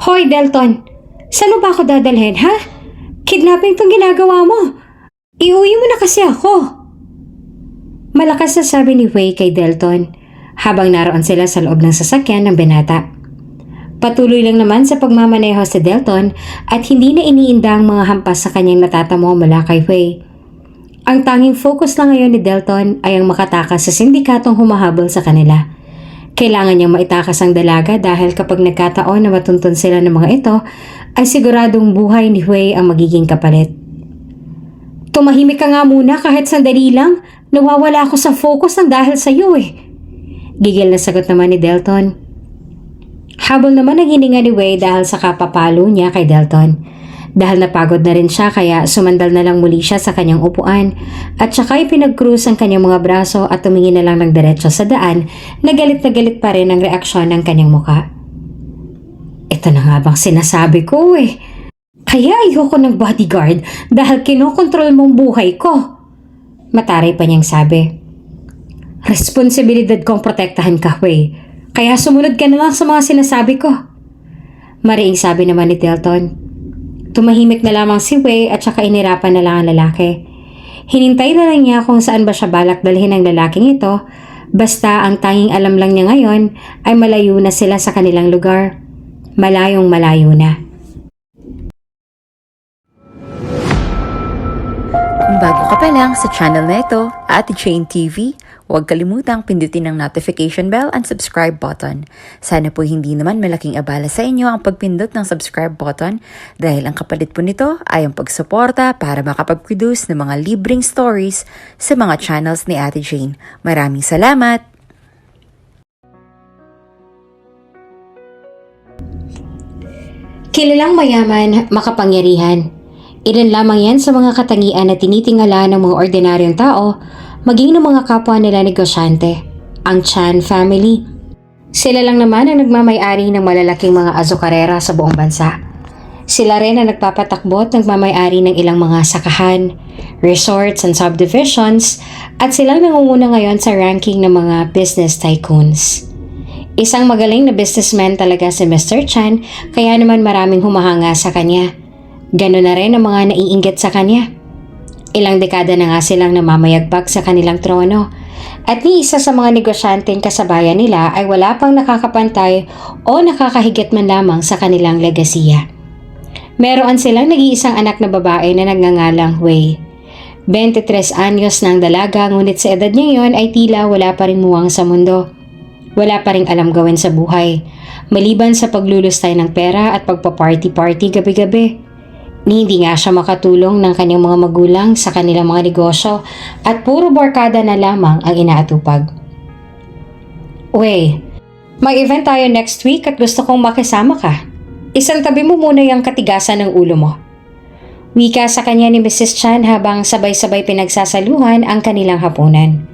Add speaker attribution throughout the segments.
Speaker 1: Hoy, Delton! Saan mo ba ako dadalhin, ha? Kidnapping tong ginagawa mo. Iuwi mo na kasi ako. Malakas na sabi ni Wei kay Delton habang naroon sila sa loob ng sasakyan ng binata. Patuloy lang naman sa pagmamaneho si Delton at hindi na iniinda ang mga hampas sa kanyang natatamo mula kay Wei. Ang tanging focus na ngayon ni Delton ay ang makatakas sa sindikatong humahabol sa kanila. Kailangan niyang maitakas ang dalaga dahil kapag nagkataon na matuntun sila ng mga ito, ay siguradong buhay ni Wei ang magiging kapalit. Tumahimik ka nga muna kahit sandali lang. Nawawala ako sa focus ng dahil sa iyo eh. Gigil na sagot naman ni Delton. Habol naman ang hininga ni Wei dahil sa kapapalo niya kay Delton. Dahil napagod na rin siya kaya sumandal na lang muli siya sa kanyang upuan at saka ipinag-cruise ang kanyang mga braso at tumingin na lang ng diretso sa daan na galit pa rin ang reaksyon ng kanyang muka. Ito na nga bang sinasabi ko eh. Kaya ayoko ng bodyguard dahil kinokontrol mong buhay ko. Mataray pa niyang sabi. Responsibilidad kong protektahan ka, Wei. Kaya sumunod ka na lang sa mga sinasabi ko. Mariing sabi naman ni Delton. Tumahimik na lamang si Wei at saka inirapan na lang ang lalaki. Hinintay na lang niya kung saan ba siya balak dalhin ng lalaking ito, basta ang tanging alam lang niya ngayon ay malayo na sila sa kanilang lugar. Malayong malayo na.
Speaker 2: Kung bago ka pa lang sa channel na ito, Ate Jane TV, huwag kalimutang pindutin ang notification bell and subscribe button. Sana po hindi naman malaking abala sa inyo ang pagpindot ng subscribe button dahil ang kapalit po nito ay ang pagsuporta para makapag-produce ng mga libreng stories sa mga channels ni Ate Jane. Maraming salamat!
Speaker 1: Kilalang mayaman, makapangyarihan. Ilan lamang yan sa mga katangian na tinitingala ng mga ordinaryong tao, maging ng mga kapwa nila negosyante, ang Chan family. Sila lang naman ang nagmamay-ari ng malalaking mga azukarera sa buong bansa. Sila rin ang nagpapatakbo at nagmamay-ari ng ilang mga sakahan, resorts and subdivisions, at silang nangunguna ngayon sa ranking ng mga business tycoons. Isang magaling na businessman talaga si Mr. Chan, kaya naman maraming humahanga sa kanya. Gano'n na rin ang mga naiinggit sa kanya. Ilang dekada na nga silang namamayagpag sa kanilang trono at ni isa sa mga negosyanteng kasabayan nila ay wala pang nakakapantay o nakakahigit man lamang sa kanilang legasiya. Meron silang nag-iisang anak na babae na nagngangalang Wei. 23 anyos na ang dalaga ngunit sa edad niya yon ay tila wala pa rin muwang sa mundo. Wala pa rin alam gawin sa buhay, maliban sa paglulustay ng pera at pagpa-party-party gabi-gabi. Ni hindi nga siya makatulong ng kanyang mga magulang sa kanilang mga negosyo at puro barkada na lamang ang inaatupag. Wei, may event tayo next week at gusto kong makisama ka. Isang tabi mo muna yung katigasan ng ulo mo. Wika sa kanya ni Mrs. Chan habang sabay-sabay pinagsasaluhan ang kanilang hapunan.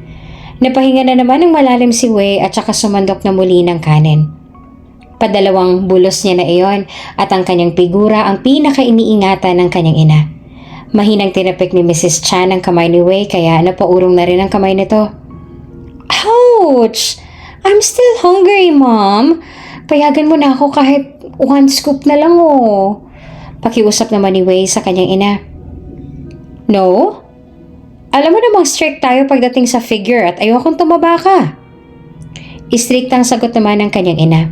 Speaker 1: Napahinga na naman ng malalim si Wei at saka sumandok na muli ng kanin. Padalawang bulos niya na iyon at ang kanyang figura ang pinaka-iniingatan ng kanyang ina. Mahinang tinapik ni Mrs. Chan ang kamay ni Wei kaya napaurong na rin ang kamay nito. Ouch! I'm still hungry, Mom. Payagan mo na ako kahit 1 scoop na lang oh. Pakiusap naman ni Wei sa kanyang ina. No? Alam mo namang strict tayo pagdating sa figure at ayokong tumaba ka. Strict ang sagot naman ng kanyang ina.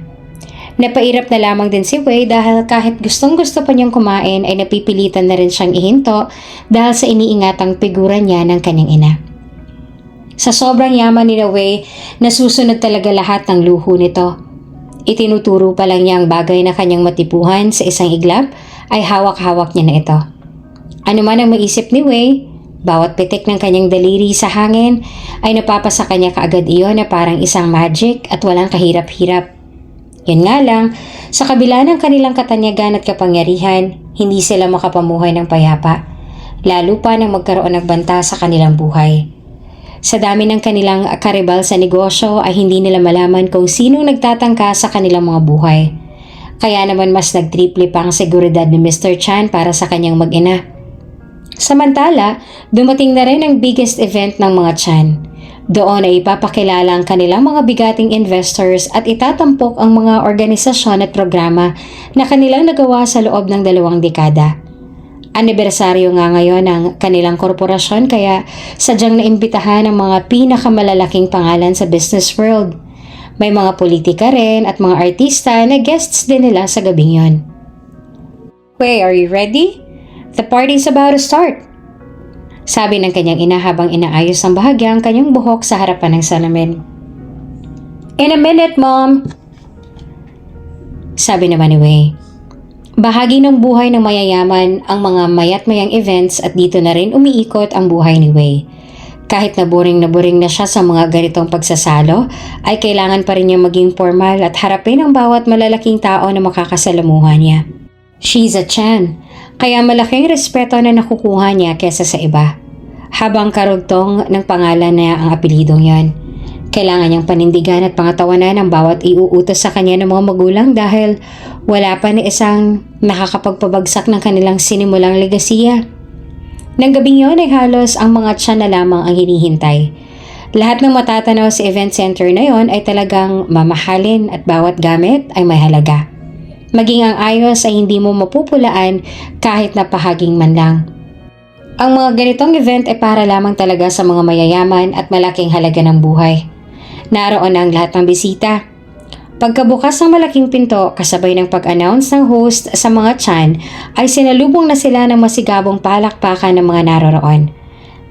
Speaker 1: Napairap na lamang din si Wei dahil kahit gustong-gusto pa niyang kumain ay napipilitan na rin siyang ihinto dahil sa iniingatang figura niya ng kanyang ina. Sa sobrang yaman ni Wei, nasusunod talaga lahat ng luho nito. Itinuturo pa lang niya ang bagay na kanyang matipuhan sa isang iglap ay hawak-hawak niya na ito. Ano man ang maisip ni Wei, bawat pitik ng kanyang daliri sa hangin ay napapasa kanya kaagad iyon na parang isang magic at walang kahirap-hirap. Yun nga lang, sa kabila ng kanilang katanyagan at kapangyarihan, hindi sila makapamuhay ng payapa, lalo pa nang magkaroon ng banta sa kanilang buhay. Sa dami ng kanilang karibal sa negosyo ay hindi nila malaman kung sinong nagtatangka sa kanilang mga buhay. Kaya naman mas nagtriple pa ang seguridad ni Mr. Chan para sa kanyang mag-ina. Samantala, dumating na rin ang biggest event ng mga Chan. Doon ay ipapakilala ang kanilang mga bigating investors at itatampok ang mga organisasyon at programa na kanilang nagawa sa loob ng 2 dekada. Anibersaryo nga ngayon ng kanilang korporasyon kaya sadyang naimbitahan ang mga pinakamalalaking pangalan sa business world. May mga politika rin at mga artista na guests din nila sa gabing yon. Wei, are you ready? The party's about to start. Sabi ng kanyang ina habang inaayos ang bahagya ang kanyang buhok sa harapan ng salamin. In a minute, Mom! Sabi naman ni Wei. Bahagi ng buhay ng mayayaman ang mga mayat-mayang events at dito na rin umiikot ang buhay ni Wei. Kahit na boring na siya sa mga ganitong pagsasalo, ay kailangan pa rin niya maging formal at harapin ang bawat malalaking tao na makakasalamuhan niya. She's a Chan, kaya malaking respeto na nakukuha niya kesa sa iba. Habang karugtong ng pangalan niya ang apelidong yon. Kailangan niyang panindigan at pangatawanan ang bawat iuutos sa kanya ng mga magulang dahil wala pa ni isang nakakapagpabagsak ng kanilang sinimulang legasiya. Nang gabing yon ay halos ang mga tiyan na lamang ang hinihintay. Lahat ng matatanaw sa event center na yon ay talagang mamahalin at bawat gamit ay may halaga. Maging ang ayos ay hindi mo mapupulaan kahit na pahaging man lang. Ang mga ganitong event ay para lamang talaga sa mga mayayaman at malaking halaga ng buhay. Naroon ang lahat ng bisita. Pagkabukas ng malaking pinto kasabay ng pag-announce ng host sa mga tiyan ay sinalubong na sila ng masigabong palakpakan ng mga naroroon.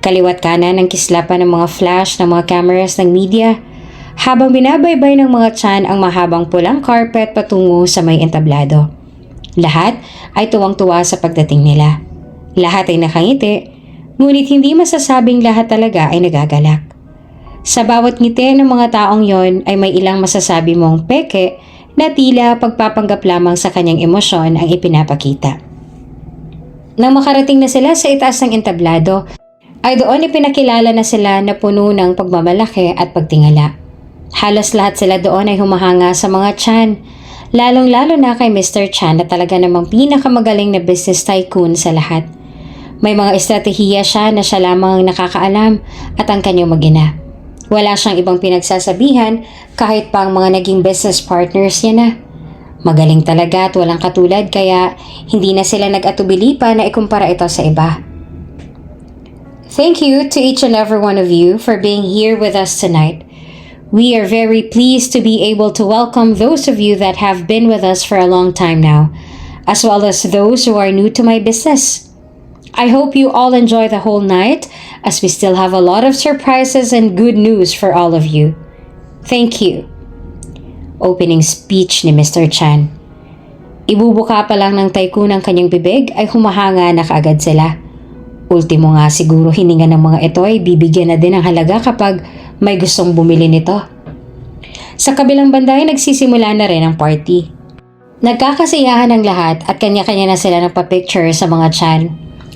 Speaker 1: Kaliwat kanan ang kislapan ng mga flash ng mga cameras ng media habang binabaybay ng mga tiyan ang mahabang pulang carpet patungo sa may entablado. Lahat ay tuwang-tuwa sa pagdating nila. Lahat ay nakangiti, ngunit hindi masasabing lahat talaga ay nagagalak. Sa bawat ngiti ng mga taong yon ay may ilang masasabi mong peke na tila pagpapanggap lamang sa kanyang emosyon ang ipinapakita. Nang makarating na sila sa itaas ng entablado, ay doon ipinakilala na sila na puno ng pagmamalaki at pagtingala. Halos lahat sila doon ay humahanga sa mga tiyan, lalong-lalo na kay Mr. Chan na talaga namang pinakamagaling na business tycoon sa lahat. May mga estratehiya siya na siya lamang nakakaalam at ang kanyang mag-ina. Wala siyang ibang pinagsasabihan kahit pa ang mga naging business partners niya na. Magaling talaga at walang katulad kaya hindi na sila nag-atubili pa na ikumpara ito sa iba. Thank you to each and every one of you for being here with us tonight. We are very pleased to be able to welcome those of you that have been with us for a long time now, as well as those who are new to my business. I hope you all enjoy the whole night as we still have a lot of surprises and good news for all of you. Thank you. Opening speech ni Mr. Chan. Ibubuka pa lang ng tycoon ang kanyang bibig ay humahanga na kaagad sila. Ultimo nga siguro hininga ng mga ito ay bibigyan na din ng halaga kapag may gustong bumili nito. Sa kabilang banda ay nagsisimula na rin ang party. Nagkakasiyahan ang lahat at kanya-kanya na sila nagpa-picture sa mga Chan.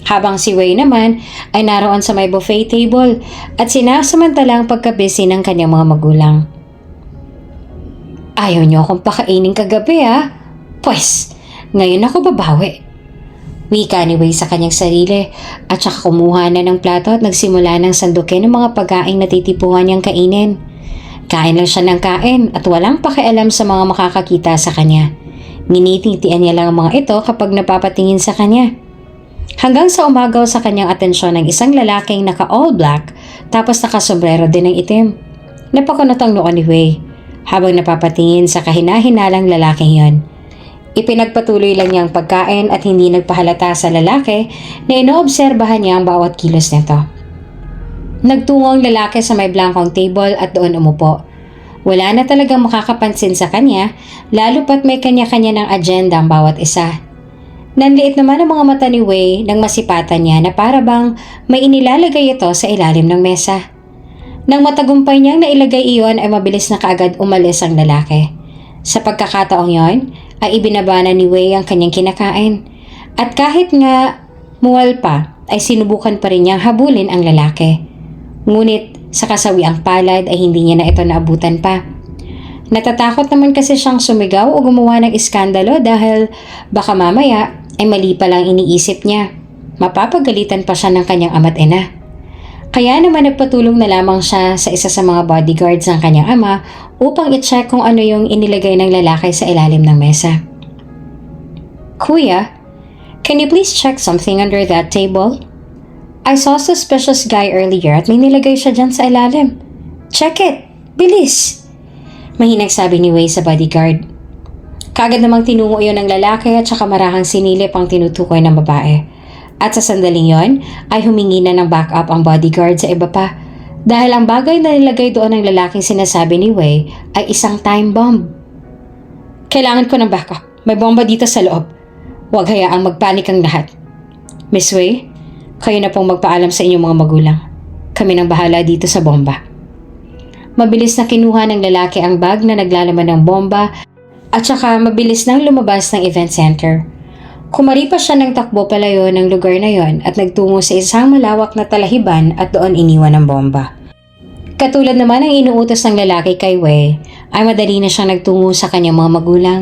Speaker 1: Habang si Wei naman ay naroon sa may buffet table at sinasamantalang pagkabisi ng kanyang mga magulang. Ayaw niyo akong pakainin kagabi Pwes, ngayon ako babawi. Wika ni Wei sa kanyang sarili at saka kumuha na ng plato at nagsimula ng sandukin ng mga pagkaing natitipuhan niyang kainin. Kain lang siya ng kain at walang pakialam sa mga makakakita sa kanya. Nginititian niya lang ang mga ito kapag napapatingin sa kanya. Hanggang sa umagaw sa kanyang atensyon ng isang lalaking naka-all black tapos nakasombrero din ng itim. Napakunot ang noo ni Wei habang napapatingin sa kahinahinalang lalaking yon. Ipinagpatuloy lang niya ang pagkain at hindi nagpahalata sa lalaki na inoobserbahan niya ang bawat kilos nito. Nagtungo ang lalaki sa may blankong table at doon umupo. Wala na talagang makakapansin sa kanya lalo pat may kanya-kanya ng agenda ang bawat isa. Nanliit naman ang mga mata ni Wei nang masipatan niya na para bang may inilalagay ito sa ilalim ng mesa. Nang matagumpay niyang nailagay iyon ay mabilis na kaagad umalis ang lalaki. Sa pagkakataong yon ay ibinabana ni Wei ang kanyang kinakain at kahit nga muwal pa ay sinubukan pa rin niyang habulin ang lalaki. Ngunit sa kasawiang palad ay hindi niya na ito naabutan pa. Natatakot naman kasi siyang sumigaw o gumawa ng iskandalo dahil baka mamaya ay mali pa lang iniisip niya. Mapapagalitan pa siya ng kanyang ama't ina. Kaya naman nagpatulong na lamang siya sa isa sa mga bodyguards ng kanyang ama upang i-check kung ano yung inilagay ng lalaki sa ilalim ng mesa. Kuya, can you please check something under that table? I saw a suspicious guy earlier at may nilagay siya dyan sa ilalim. Check it! Bilis! Mahinang sabi ni Wei sa bodyguard. Kaagad namang tinungo iyon ng lalaki at saka marahang sinilip ang tinutukoy ng babae. At sa sandaling yon ay humingi na ng backup ang bodyguard sa iba pa dahil ang bagay na nilagay doon ng lalaking sinasabi ni Wei ay isang time bomb. Kailangan ko ng backup. May bomba dito sa loob. Huwag hayaang magpanik ang lahat. Miss Wei, kayo na pong magpaalam sa inyong mga magulang. Kami nang bahala dito sa bomba. Mabilis na kinuha ng lalaki ang bag na naglalaman ng bomba at saka mabilis nang lumabas ng event center. Kumaripas siya ng takbo palayo ng lugar na yon at nagtungo sa isang malawak na talahiban at doon iniwan ang bomba. Katulad naman ng inuutos ng lalaki kay Wei, ay madali na siyang nagtungo sa kanyang mga magulang.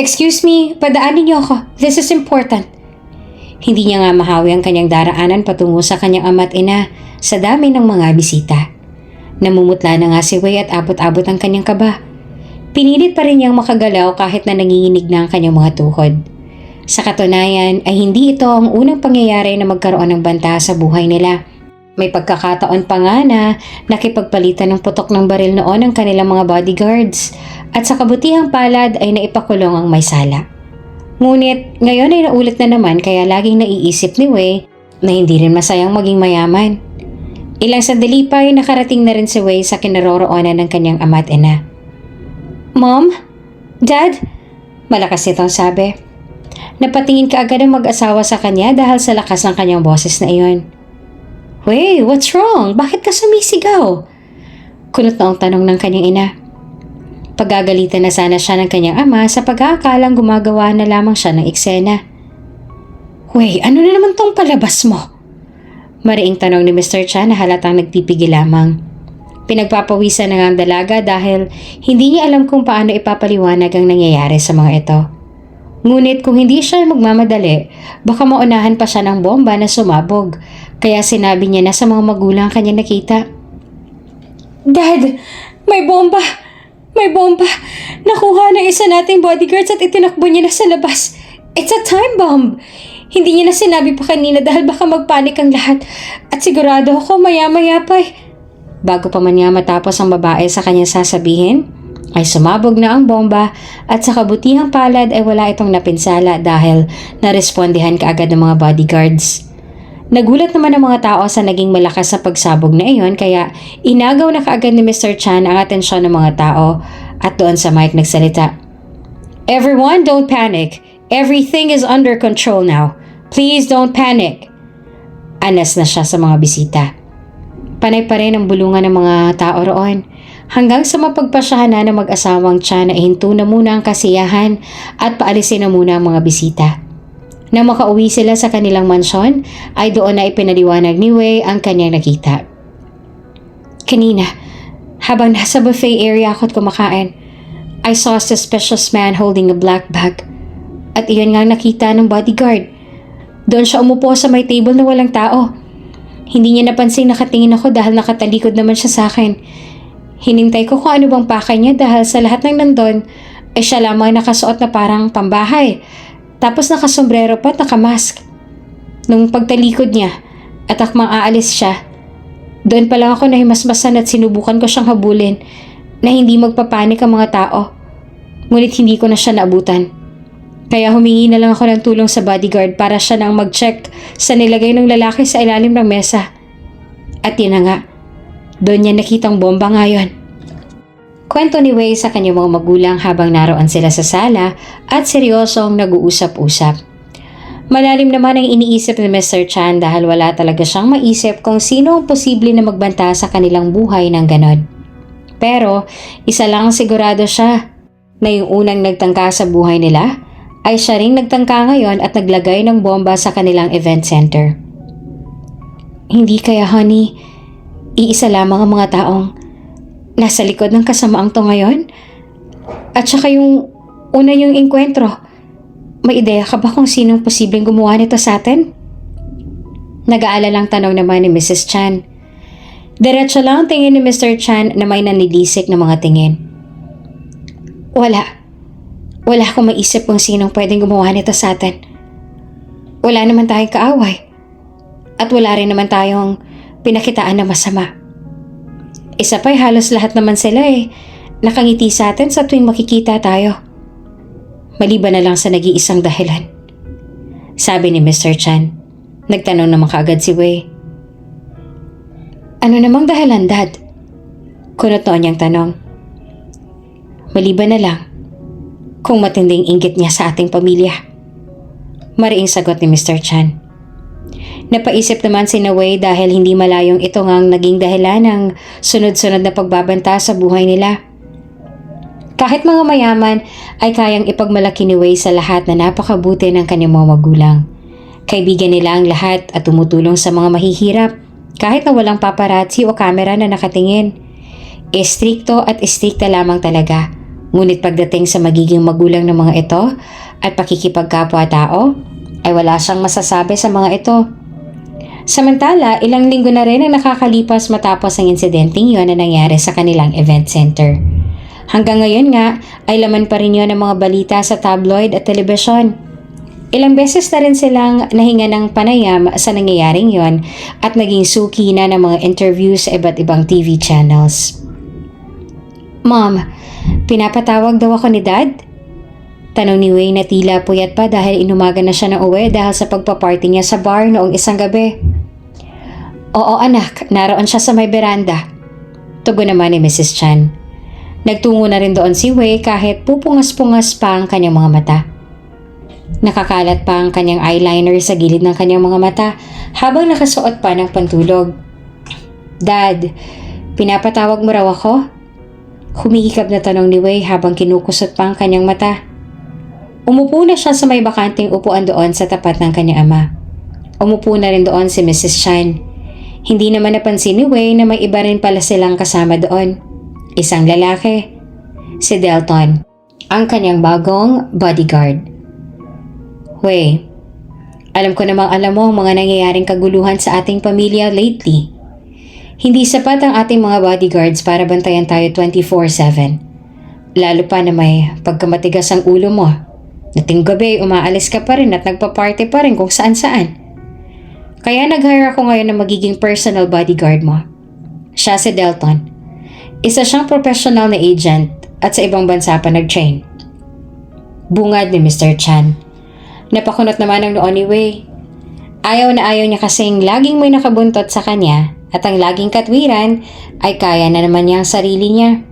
Speaker 1: Excuse me, padaanin niyo ako. This is important. Hindi niya nga mahawi ang kanyang daraanan patungo sa kanyang ama at ina sa dami ng mga bisita. Namumutla na nga si Wei at abot-abot ang kanyang kaba. Pinilit pa rin niyang makagalaw kahit na nanginginig na ang kanyang mga tuhod. Sa katunayan ay hindi ito ang unang pangyayari na magkaroon ng banta sa buhay nila. May pagkakataon pa nga na nakipagpalitan ng putok ng baril noon ang kanilang mga bodyguards at sa kabutihang palad ay naipakulong ang may sala. Ngunit ngayon ay naulit na naman kaya laging naiisip ni Wei na hindi rin masayang maging mayaman. Ilang sandali pa ay nakarating na rin si Wei sa kinaroroonan ng kanyang ama at ina. Mom? Dad? Malakas itong sabi. Napatingin kaagad ang mag-asawa sa kanya dahil sa lakas ng kanyang boses na iyon. Wei, what's wrong? Bakit ka sumisigaw? Kunot na ang tanong ng kanyang ina. Pagagalitan na sana siya ng kanyang ama sa pag-aakalang gumagawa na lamang siya ng eksena. Wei, ano na naman tong palabas mo? Mariing tanong ni Mr. Chan na halatang nagpipigil lamang. Pinagpapawisan na nga ang dalaga dahil hindi niya alam kung paano ipapaliwanag ang nangyayari sa mga ito. Ngunit kung hindi siya magmamadali, baka maunahan pa siya ng bomba na sumabog, kaya sinabi niya na sa mga magulang kanya nakita. Dad, may bomba! May bomba! Nakuha ng isa nating bodyguards at itinakbo niya na sa labas. It's a time bomb! Hindi niya na sinabi pa kanina dahil baka magpanik ang lahat at sigurado ako maya-maya pa. Bago pa man niya matapos ang babae sa kanyang sasabihin, ay sumabog na ang bomba at sa kabutihang palad ay wala itong napinsala dahil narespondihan kaagad ng mga bodyguards. Nagulat naman ang mga tao sa naging malakas na pagsabog na iyon kaya inagaw na kaagad ni Mr. Chan ang atensyon ng mga tao at doon sa mic nagsalita. Everyone, don't panic. Everything is under control now. Please don't panic. Anas na siya sa mga bisita. Panay pa rin ang bulungan ng mga tao roon hanggang sa mapagpasyahan na ng mag-asawang Chan na ihinto na muna ang kasiyahan at paalisin na muna ang mga bisita. Nang makauwi sila sa kanilang mansyon, ay doon na ipinaliwanag ni Wei ang kanyang nakita. Kanina, habang nasa buffet area ako't kumakain, I saw a suspicious man holding a black bag. At iyon nga nakita ng bodyguard. Doon siya umupo sa may table na walang tao. Hindi niya napansin nakatingin ako dahil nakatalikod naman siya sa akin. Hinintay ko kung ano bang pakay niya dahil sa lahat ng nandun, ay siya lamang nakasuot na parang pambahay. Tapos nakasombrero pa at nakamask. Nung pagtalikod niya at akmang aalis siya, doon pa lang ako nahimasmasan at sinubukan ko siyang habulin na hindi magpapanik ang mga tao. Ngunit hindi ko na siya naabutan. Kaya humingi na lang ako ng tulong sa bodyguard para siya nang mag-check sa nilagay ng lalaki sa ilalim ng mesa. At yun na nga, doon niya nakitang bomba ngayon. Kwento ni Wei sa kanyang mga magulang habang naroon sila sa sala at seryosong nag-uusap-usap. Malalim naman ang iniisip ni Mr. Chan dahil wala talaga siyang maisip kung sino ang posible na magbanta sa kanilang buhay ng ganon. Pero isa lang sigurado siya na yung unang nagtangka sa buhay nila ay siya ring nagtangka ngayon at naglagay ng bomba sa kanilang event center. Hindi kaya honey, iisa lamang ang mga taong nasa likod ng kasamaang to ngayon? At saka yung una yung enkwentro, may ideya ka ba kung sinong posibleng gumawa nito sa atin? Nag-aalalang tanong naman ni Mrs. Chan. Diretso lang ang tingin ni Mr. Chan na may nanilisik na mga tingin. Wala akong maisip kung sinong pwedeng gumawa nito sa atin. Wala naman tayong kaaway. At wala rin naman tayong pinakitaan na masama. Isa pa'y halos lahat naman sila nakangiti sa atin sa tuwing makikita tayo. Maliban na lang sa nag-iisang dahilan. Sabi ni Mr. Chan. Nagtanong naman kaagad si Wei. Ano namang dahilan, Dad? Kunot noon niyang tanong. Maliban na lang kung matinding inggit niya sa ating pamilya. Mariing sagot ni Mr. Chan. Napaisip naman si Wei dahil hindi malayong ito ngang naging dahilan ng sunod-sunod na pagbabanta sa buhay nila. Kahit mga mayaman ay kayang ipagmalaki ni Wei sa lahat na napakabuti ng kanyang mga magulang. Kaibigan nila ang lahat at tumutulong sa mga mahihirap kahit na walang paparazzi o kamera na nakatingin. Estrikto at estrikta lamang talaga. Ngunit pagdating sa magiging magulang ng mga ito at pakikipagkapwa-tao ay wala siyang masasabi sa mga ito. Samantala, ilang linggo na rin ang nakakalipas matapos ang insidenteng yun na nangyari sa kanilang event center. Hanggang ngayon nga ay laman pa rin yun ng mga balita sa tabloid at telebisyon. Ilang beses na rin silang nahinga ng panayam sa nangyayaring yon at naging suki na ng mga interview sa iba't ibang TV channels. Mom, pinapatawag daw ako ni Dad? Tanong ni Wei na tila puyat pa dahil inumaga na siya ng uwi dahil sa pagpaparty niya sa bar noong isang gabi. Oo anak, naroon siya sa may beranda. Tugon naman ni Mrs. Chan. Nagtungo na rin doon si Wei kahit pupungas-pungas pa ang kanyang mga mata. Nakakalat pa ang kanyang eyeliner sa gilid ng kanyang mga mata habang nakasuot pa ng pantulog. Dad, pinapatawag mo raw ako? Humihikab na tanong ni Wei habang kinukusot pa ang kanyang mata. Umupo na siya sa may bakanting upuan doon sa tapat ng kanyang ama. Umupo na rin doon si Mrs. Chan. Hindi naman napansin ni Wei na may iba rin pala silang kasama doon. Isang lalaki, si Delton, ang kanyang bagong bodyguard. Wei, alam ko namang alam mo ang mga nangyayaring kaguluhan sa ating pamilya lately. Hindi sapat ang ating mga bodyguards para bantayan tayo 24/7. Lalo pa na may pagkamatigas ang ulo mo. Nating gabi umaalis ka pa rin at nagpa-party pa rin kung saan-saan. Kaya nag-hire ako ngayon na magiging personal bodyguard mo. Siya si Delton. Isa siyang professional na agent at sa ibang bansa pa nag-train. Bungad ni Mr. Chan. Napakunot naman ang noon ni Wei. Ayaw na ayaw niya kasing laging may nakabuntot sa kanya at ang laging katwiran ay kaya na naman niya ang sarili niya.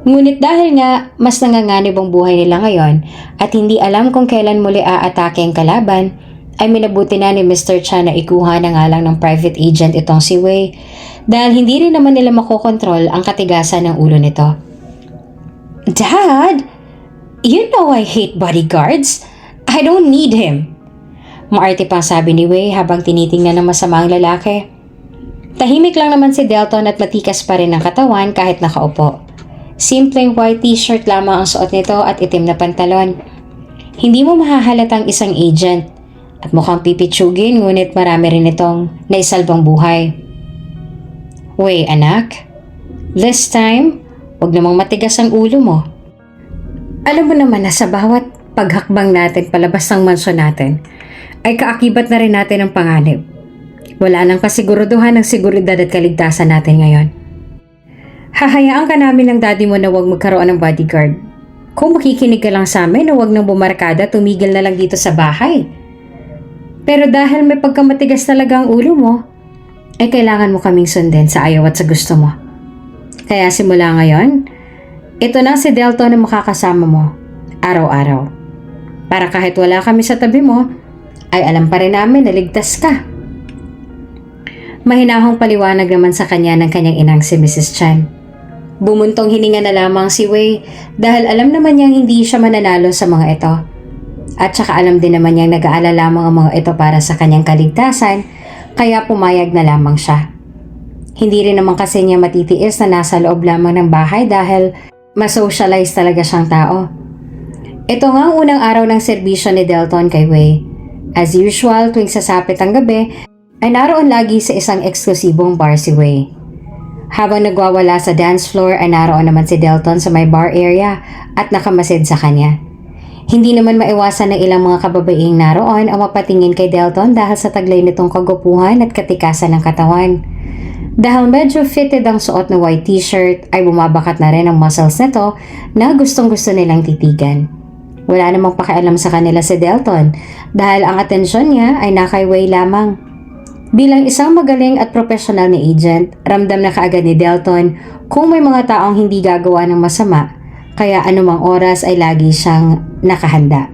Speaker 1: Ngunit dahil nga mas nanganganib ang buhay nila ngayon at hindi alam kung kailan muli aatake ang kalaban, ay minabuti na ni Mr. Chan na ikuha na nga lang ng private agent itong si Wei dahil hindi rin naman nila makokontrol ang katigasan ng ulo nito. Dad, you know I hate bodyguards. I don't need him. Maarte pang sabi ni Wei habang tinitingnan ng masama ang lalaki. Tahimik lang naman si Delton at matikas pa rin ang katawan kahit nakaupo. Simpleng white t-shirt lamang ang suot nito at itim na pantalon. Hindi mo mahahalatang isang agent at mukhang pipitsugin ngunit marami rin itong naisalbang buhay. Wei anak, this time, wag namang matigas ang ulo mo. Alam mo naman na sa bawat paghakbang natin palabas ng mansyon natin, ay kaakibat na rin natin ang panganib. Wala nang kasiguraduhan ng seguridad at kaligtasan natin ngayon. Hahayaan ka namin ng daddy mo na huwag magkaroon ng bodyguard. Kung makikinig ka lang sa amin na huwag nang bumarkada, tumigil na lang dito sa bahay. Pero dahil may pagkamatigas talaga ang ulo mo, ay kailangan mo kaming sundin sa ayaw at sa gusto mo. Kaya simula ngayon, ito na si Delton na makakasama mo, araw-araw. Para kahit wala kami sa tabi mo, ay alam pa rin namin na ligtas ka. Mahinahong paliwanag naman sa kanya ng kanyang inang si Mrs. Chan. Bumuntong hininga na lamang si Wei dahil alam naman niyang hindi siya mananalo sa mga ito. At saka alam din naman niyang nag-aalala lamang ang mga ito para sa kanyang kaligtasan, kaya pumayag na lamang siya. Hindi rin naman kasi niya matitiis na nasa loob lamang ng bahay dahil masocialize talaga siyang tao. Ito nga ang unang araw ng serbisyo ni Delton kay Wei. As usual, tuwing sasapit ang gabi, ay naroon lagi sa isang eksklusibong bar si Wei. Habang nagwawala sa dance floor ay naroon naman si Delton sa may bar area at nakamasid sa kanya. Hindi naman maiwasan ng ilang mga kababaing naroon ang mapatingin kay Delton dahil sa taglay nitong kagupuhan at katikasan ng katawan. Dahil medyo fitted ang suot na white t-shirt ay bumabakat na rin ang muscles nito na gustong gusto nilang titigan. Wala namang pakialam sa kanila si Delton dahil ang atensyon niya ay na kay Wei lamang. Bilang isang magaling at professional na agent, ramdam na kaagad ni Delton kung may mga taong hindi gagawa ng masama, kaya anumang oras ay lagi siyang nakahanda.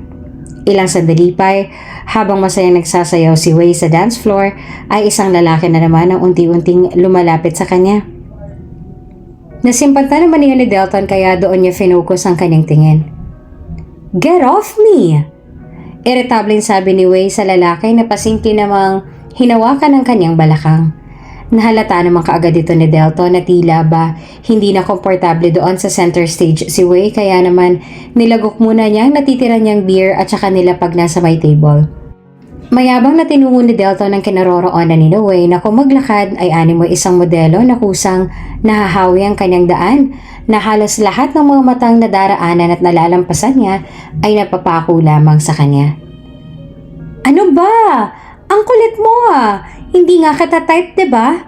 Speaker 1: Ilang sandali pa habang masayang nagsasayaw si Wei sa dance floor, ay isang lalaki na naman ang unti-unting lumalapit sa kanya. Nasimpanta naman niya ni Delton kaya doon niya finocus ang kanyang tingin. "Get off me!" Iritableng sabi ni Wei sa lalaki na pasingki namang hinawakan ng kanyang balakang. Nahalata naman kaagad ito ni Delton na tila ba hindi na komportable doon sa center stage si Wei kaya naman nilagok muna niyang natitira niyang beer at saka nilapag na sa may table. Mayabang na tinungo ni Delton ang kinaroroonan ni Wei na kung maglakad ay animoy isang modelo na kusang nahahawi ang kanyang daan na halos lahat ng mga matang nadaraanan at nalalampasan niya ay napapako lamang sa kanya. "Ano ba? Ang kulit mo ah! Hindi nga kita type, diba?"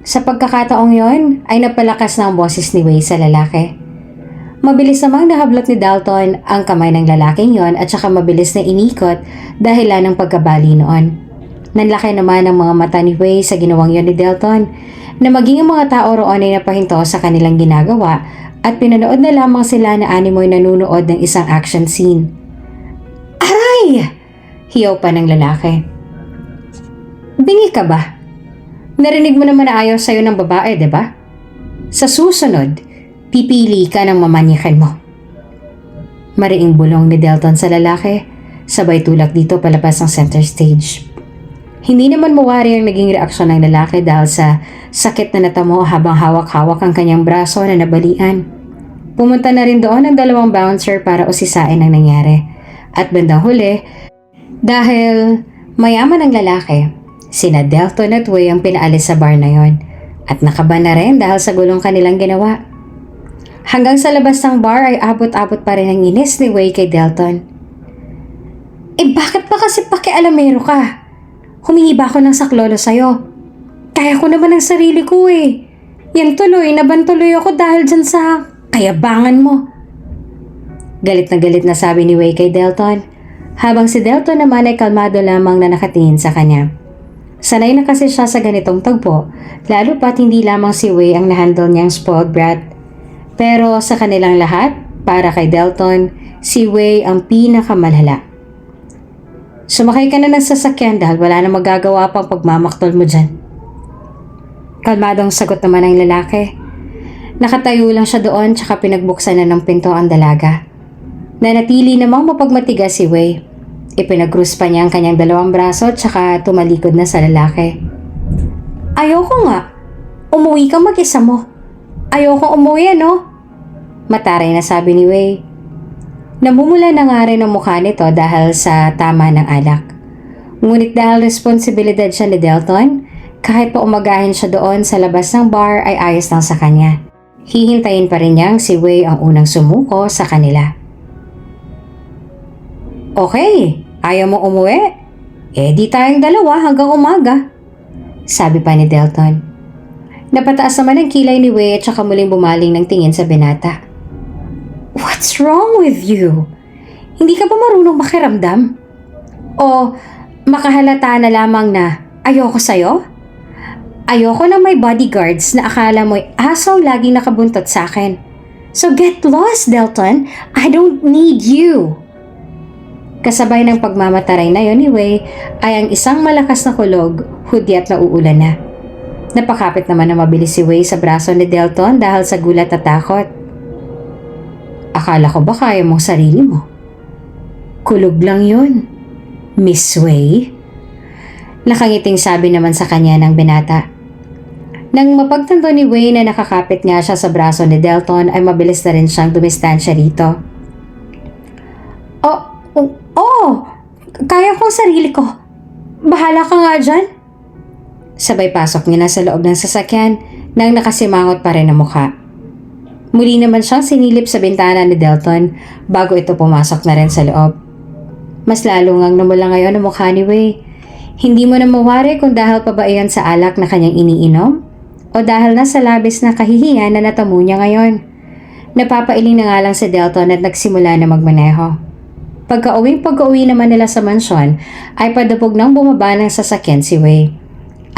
Speaker 1: Sa pagkakataong yon ay napalakas na ang boses ni Wei sa lalaki. Mabilis namang nahablot ni Dalton ang kamay ng lalaking yon at saka mabilis na inikot dahilan ng pagkabali noon. Nanlaki naman ang mga mata ni Wei sa ginawang yon ni Delton na maging ang mga tao roon ay napahinto sa kanilang ginagawa at pinanood na lamang sila na animoy nanunood ng isang action scene. "Aray!" hiyaw pa ng lalaki. "Bingi ka ba? Narinig mo naman na ayaw sa'yo ng babae, diba? Sa susunod, pipili ka ng mamanyakan mo." Mariing bulong ni Delton sa lalaki, sabay tulak dito palabas ng center stage. Hindi naman mawari ang naging reaksyon ng lalaki dahil sa sakit na natamo habang hawak-hawak ang kanyang braso na nabalian. Pumunta na rin doon ang dalawang bouncer para usisain ang nangyari. At bandang huli, dahil mayaman ang lalaki, sina Delton at Wei ang pinaalis sa bar na yon at nakaban na rin dahil sa gulong kanilang ginawa. Hanggang sa labas ng bar ay abot-abot pa rin ang inis ni Wei kay Delton. Bakit pa kasi pakialamero ka? Humingi ba ako ng saklolo sa'yo? Kaya ko naman ang sarili ko eh. Yan tuloy, nabantuloy ako dahil dyan sa kayabangan mo." Galit na sabi ni Wei kay Delton, habang si Delton naman ay kalmado lamang na nakatingin sa kanya. Sanay na kasi siya sa ganitong tagpo, lalo pat hindi lamang si Wei ang nahandle niyang spoiled brat. Pero sa kanilang lahat, para kay Delton, si Wei ang pinakamalala. "Sumakay ka na ng sasakyan dahil wala na magagawa pang pagmamaktol mo dyan." Kalmadong sagot naman ng lalaki. Nakatayo lang siya doon tsaka pinagbuksan na ng pinto ang dalaga. Nanatili namang mapagmatigas si Wei. Ipinag-cruise pa niya ang kanyang dalawang braso tsaka tumalikod na sa lalaki. "Ayoko nga. Umuwi ka mag-isa mo. Ayoko umuwi, ano?" Mataray na sabi ni Wei. Namumula na nga rin ang mukha nito dahil sa tama ng alak. Ngunit dahil responsibilidad siya ni Delton, kahit pa umagahin siya doon sa labas ng bar ay ayos lang sa kanya. Hihintayin pa rin niyang si Wei ang unang sumuko sa kanila. "Okay, ayaw mo umuwi? Di tayong dalawa hanggang umaga," sabi pa ni Delton. Napataas naman ang kilay ni Wei at saka muling bumaling ng tingin sa binata. "What's wrong with you? Hindi ka ba marunong makiramdam? O makahalata na lamang na ayoko sa'yo? Ayoko na may bodyguards na akala mo'y asaw laging nakabuntot sa akin. So get lost, Delton. I don't need you." Kasabay ng pagmamataray na yon ni Wei ay ang isang malakas na kulog, hudyat na uulan na. Napakapit naman na mabilis si Wei sa braso ni Delton dahil sa gulat at takot. "Akala ko ba kaya mong sarili mo? Kulog lang yun, Miss Wei." Nakangiting sabi naman sa kanya ng binata. Nang mapagtanto ni Wei na nakakapit nga siya sa braso ni Delton ay mabilis na rin siyang dumistansya rito. Oh, kaya ko sarili ko. Bahala ka nga dyan. Sabay pasok niya na sa loob ng sasakyan nang nakasimangot pa rin ang mukha. Muli naman siyang sinilip sa bintana ni Delton bago ito pumasok na rin sa loob. Mas lalo ngang namula ngayon ang mukha ni Wei. Hindi mo na mawari kung dahil pa ba iyan sa alak na kanyang iniinom o dahil na sa labis na kahihiyan na natamo niya ngayon. Napapailing na nga lang si Delton at nagsimula na magmaneho. Pagka-uwi naman nila sa mansyon ay padapog nang bumaba ng sasakyan si Wei.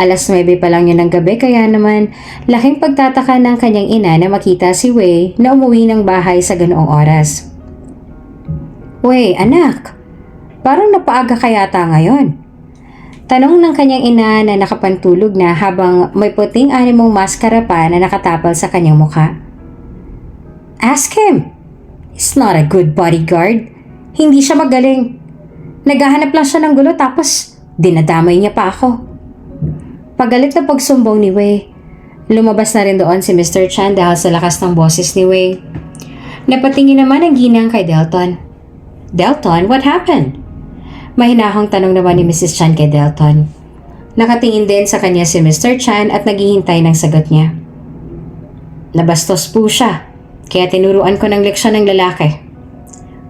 Speaker 1: Alas 9 pa lang yun ng gabi kaya naman laking pagtataka ng kanyang ina na makita si Wei na umuwi ng bahay sa ganoong oras. "Wei, anak, parang napaaga ka yata ngayon?" Tanong ng kanyang ina na nakapantulog na habang may puting animong maskara pa na nakatapal sa kanyang mukha. "Ask him. He's not a good bodyguard. Hindi siya magaling. Naghahanap lang siya ng gulo tapos dinadamay niya pa ako." Pagalit na pagsumbong ni Wei. Lumabas na rin doon si Mr. Chan dahil sa lakas ng boses ni Wei. Napatingin naman ang ginang kay Delton. "Delton, what happened?" Mahinahong tanong naman ni Mrs. Chan kay Delton. Nakatingin din sa kanya si Mr. Chan at naghihintay ng sagot niya. "Nabastos po siya, kaya tinuruan ko ng leksyon ng lalaki."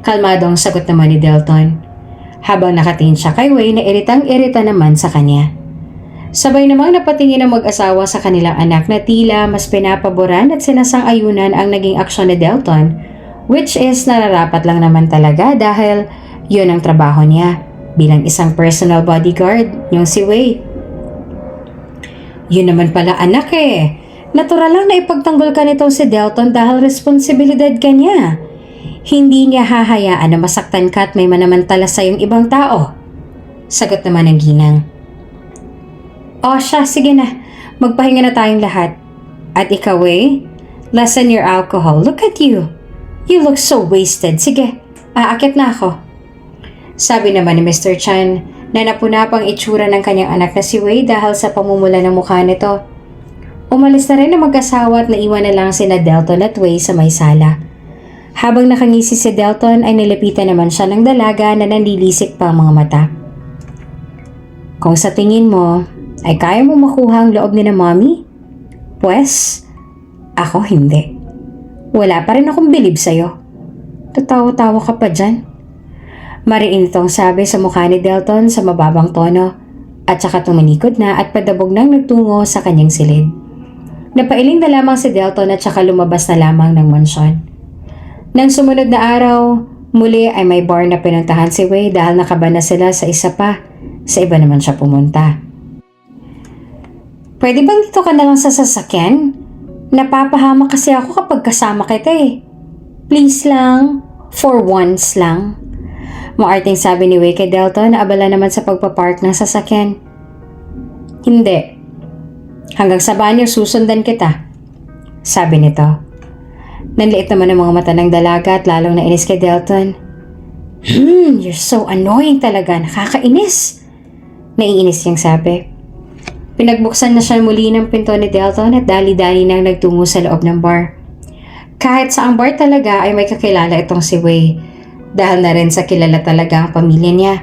Speaker 1: Kalmadong sagot naman ni Delton. Habang nakatingin siya kay Wei na iritang-irita naman sa kanya. Sabay namang napatingin ang mag-asawa sa kanilang anak na tila mas pinapaboran at sinasang-ayunan ang naging aksyon ni Delton, which is nararapat lang naman talaga dahil yun ang trabaho niya bilang isang personal bodyguard, yung si Wei. "Yun naman pala anak eh. Natural lang na ipagtanggol ka nito si Delton dahil responsibilidad ka niya. Hindi niya hahayaan na masaktan ka at may manamantala sa yung ibang tao." Sagot naman ng ginang. "O siya, sige na. Magpahinga na tayong lahat. At ikaw eh, lessen your alcohol. Look at you. You look so wasted. Sige, aakit na ako." Sabi naman ni Mr. Chan na napuna pang itsura ng kanyang anak na si Wei dahil sa pamumula ng mukha nito. Umalis na rin ang mag-asawa at naiwan na lang sina Delton at Wei sa may sala. Habang nakangisi si Delton ay nilapitan naman siya ng dalaga na nanlilisik pa ang mga mata. "Kung sa tingin mo ay kaya mo makuha ang loob ni na mommy? Pwes, ako hindi. Wala pa rin akong bilib sa'yo." Tatawa-tawa ka pa dyan. Mariin itong sabi sa mukha ni Delton sa mababang tono at saka tumanikod na at padabog nang nagtungo sa kanyang silid. Napailing na lamang si Delton at saka lumabas na lamang ng mansyon. Nang sumunod na araw, muli ay may bar na pinuntahan si Wei dahil nakaba na sila sa isa pa. Sa iba naman siya pumunta. "Pwede bang dito ka na lang sa sasakyan? Napapahamak kasi ako kapag kasama kita eh. Please lang, for once lang." Maarting sabi ni Wei kay Delton na abala naman sa pagpapark ng sasakyan. "Hindi. Hanggang sa banyo susundan kita," sabi nito. Nanliit naman ang mga mata ng dalaga at lalong nainis kay Delton. You're so annoying talaga. Nakakainis." Naiinis niyang sabi. Pinagbuksan na siya muli ng pinto ni Delton at dali-dali nang nagtungo sa loob ng bar. Kahit sa ang bar talaga ay may kakilala itong si Wei dahil na rin sa kilala talaga ang pamilya niya.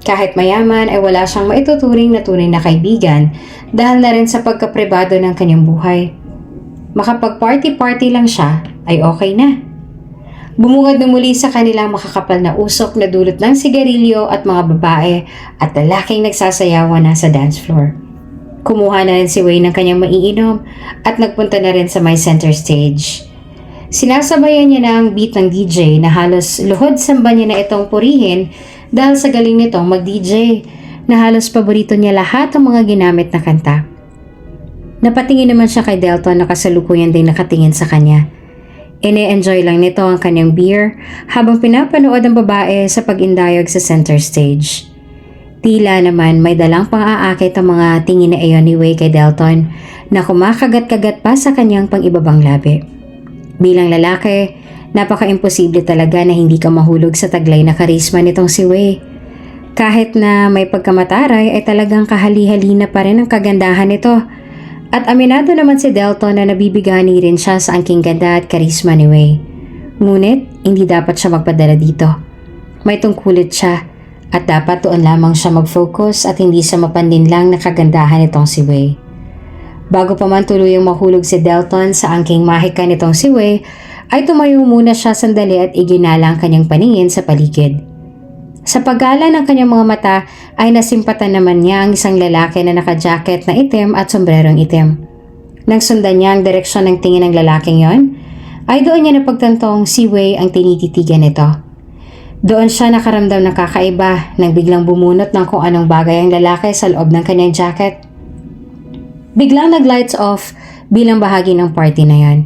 Speaker 1: Kahit mayaman ay wala siyang maituturing na tunay na kaibigan dahil na rin sa pagkapribado ng kanyang buhay. Makapag-party-party lang siya ay okay na. Bumungad na muli sa kanilang makakapal na usok na dulot ng sigarilyo at mga babae at lalaking nagsasayawan na sa dance floor. Kumuha na rin si Wei ng kanyang maiinom at nagpunta na rin sa may center stage. Sinasabayan niya na ang beat ng DJ na halos luhod samba niya na itong purihin dahil sa galing nitong mag-DJ na halos paborito niya lahat ng mga ginamit na kanta. Napatingin naman siya kay Delton na kasalukuyan ding nakatingin sa kanya. Ine-enjoy lang nito ang kanyang beer habang pinapanood ang babae sa pag-indayog sa center stage. Tila naman may dalang pang-aakit ang mga tingin na iyon ni Wei kay Delton na kumakagat-kagat pa sa kanyang pang-ibabang labi. Bilang lalaki, napaka-imposible talaga na hindi ka mahulog sa taglay na karisma nitong si Wei. Kahit na may pagkamataray ay talagang kahali-halina pa rin ang kagandahan nito. At aminado naman si Delton na nabibigani rin siya sa angking ganda at karisma ni Wei. Ngunit, hindi dapat siya magpadala dito. May tungkulit siya At dapat doon lamang siya mag-focus at hindi sa mapanlinlang na kagandahan nitong si Wei. Bago pa man tuluyang mahulog si Delton sa angking mahika nitong si Wei, ay tumayo muna siya sandali at iginala ang kanyang paningin sa paligid. Sa paggala ng kanyang mga mata ay nasimpatan naman niya ang isang lalaki na naka-jacket na itim at sombrerong itim. Nang sundan niya ang direksyon ng tingin ng lalaking yon, ay doon niya napagtantong si Wei ang tinititigan nito. Doon siya nakaramdam ng kakaiba nang biglang bumunot ng kung anong bagay ang lalaki sa loob ng kanyang jacket. Biglang nag-lights off bilang bahagi ng party na yon.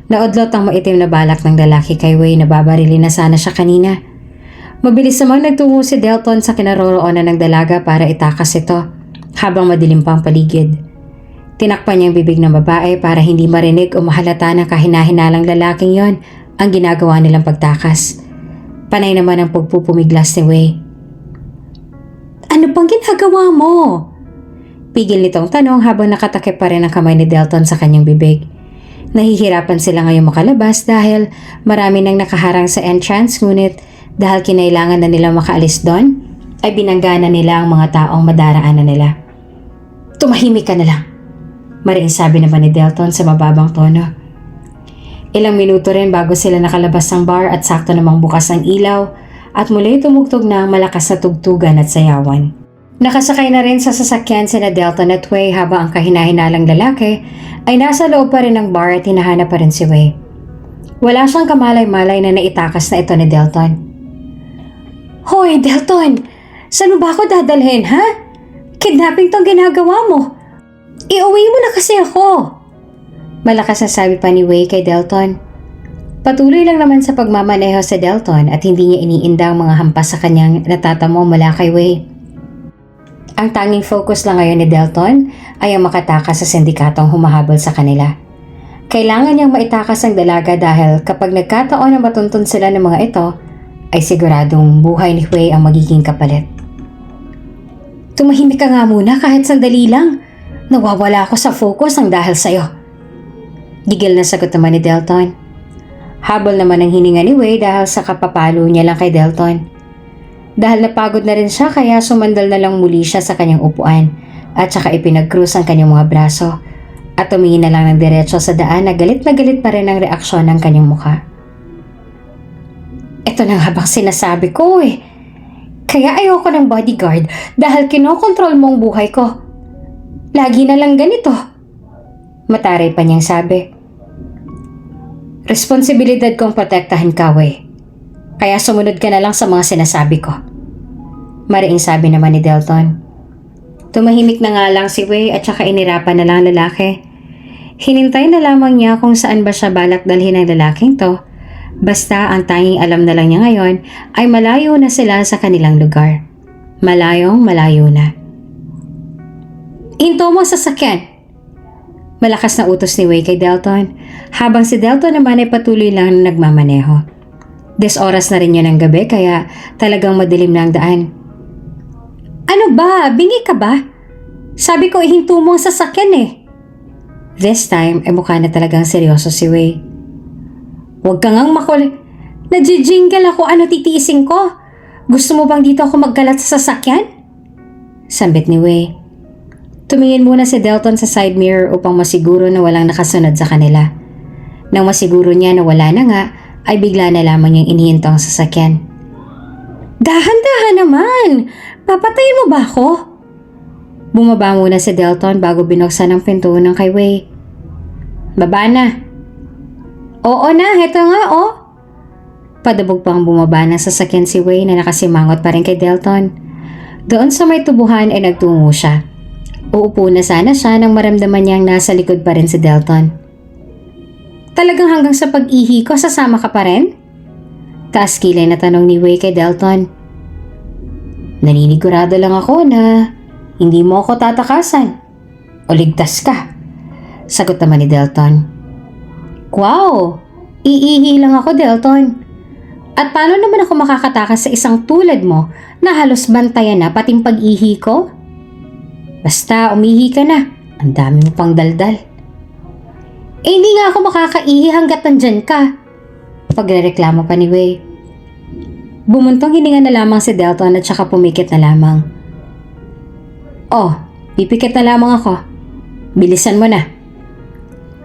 Speaker 1: Naudlot ang maitim na balak ng lalaki kay Wei na babarili na sana siya kanina. Mabilis namang nagtungo si Delton sa kinaroroonan ng dalaga para itakas ito habang madilim pa ang paligid. Tinakpan niya ang bibig ng babae para hindi marinig o mahalata ng kahinahinalang lalaking yon ang ginagawa nilang pagtakas. Panay naman ang pagpupumiglas ni Wei. Ano pang ginagawa mo? Pigil nitong tanong habang nakatakip pa rin ang kamay ni Delton sa kanyang bibig. Nahihirapan sila ngayong makalabas dahil marami nang nakaharang sa entrance, ngunit dahil kinailangan na nila makaalis doon, ay binanggana nila ang mga taong madaraanan nila. Tumahimik ka na lang, maring sabi naman ni Delton sa mababang tono. Ilang minuto rin bago sila nakalabas ng bar at sakto namang bukas ang ilaw at muli tumugtog na ang malakas na tugtugan at sayawan. Nakasakay na rin sa sasakyan sina Delton at Wei habang ang kahinahinalang lalaki ay nasa loob pa rin ng bar at hinahanap pa rin si Wei. Wala siyang kamalay-malay na naitakas na ito ni Delton. Hoy Delton! Saan mo ba ako dadalhin, ha? Kidnapping tong ginagawa mo. Iuwi mo na kasi ako. Malakas na sabi pa ni Wei kay Delton. Patuloy lang naman sa pagmamaneho sa Delton at hindi niya iniinda ang mga hampas sa kanyang natatamo mula kay Wei. Ang tanging focus lang ngayon ni Delton ay ang makatakas sa sindikatong humahabol sa kanila. Kailangan niyang maitakas ang dalaga dahil kapag nagkataon na matuntun sila ng mga ito, ay siguradong buhay ni Wei ang magiging kapalit. Tumahimik ka nga muna kahit sandali lang. Nawawala ako sa focus ang dahil sa'yo. Gigil na sagot naman ni Delton. Habol naman ang hininga ni Wei dahil sa kapapalo niya lang kay Delton. Dahil napagod na rin siya kaya sumandal na lang muli siya sa kanyang upuan at saka ipinag-cruise ang kanyang mga braso at tumingin na lang ng diretso sa daan na galit pa rin ang reaksyon ng kanyang mukha. Ito na nga bang sinasabi ko eh. Kaya ayoko ng bodyguard dahil kinokontrol mo ang buhay ko. Lagi na lang ganito. Mataray pa niyang sabi. Responsibilidad kong protektahan ka, Wei. Kaya sumunod ka na lang sa mga sinasabi ko. Mariing sabi naman ni Delton. Tumahimik na nga lang si Wei at saka inirapan na lang lalaki. Hinintay na lamang niya kung saan ba siya balak dalhin ang lalaking to. Basta ang tanging alam na lang niya ngayon ay malayo na sila sa kanilang lugar. Malayong malayo na. Hinto mo sa sakyan. Malakas na utos ni Wei kay Delton habang si Delton naman ay patuloy lang na nagmamaneho. 10 oras na rin yun ng gabi kaya talagang madilim na ang daan. Ano ba? Bingi ka ba? Sabi ko ihinto mo ang sasakyan eh. This time ay mukha na talagang seryoso si Wei. Huwag ka ngang makulit. Nadjijingle ako, ano titiisin ko? Gusto mo bang dito ako magkalat sa sasakyan? Sambit ni Wei. Tumingin muna si Delton sa side mirror upang masiguro na walang nakasunod sa kanila. Nang masiguro niya na wala na nga, ay bigla na lamang niyang inihinto ang sasakyan. Dahan-dahan naman! Papatayin mo ba ako? Bumaba muna si Delton bago binuksan ang pinto ng kay Wei. Baba na. Oo na, heto nga oh. Padabog pang bumaba ng sasakyan si Wei na nakasimangot pa rin kay Delton. Doon sa may tubuhan ay nagtungo siya. Uupo na sana siya nang maramdaman niyang nasa likod pa rin si Delton. Talagang hanggang sa pag-ihi ko sasama ka pa rin? Taas kilay na tanong ni Wei kay Delton. Naninigurado lang ako na hindi mo ako tatakasan o ligtas ka. Sagot naman ni Delton. Wow! Iihi lang ako, Delton. At paano naman ako makakatakas sa isang tulad mo na halos bantayan na pating pag-ihi ko? Basta umihi ka na. Ang dami mo pang daldal. Eh hindi nga ako makakaihi hanggat nandyan ka. Pagrereklamo pa ni Wei. Bumuntong hininga na lamang si Delton at saka pumikit na lamang. Oh, pipikit na lamang ako. Bilisan mo na.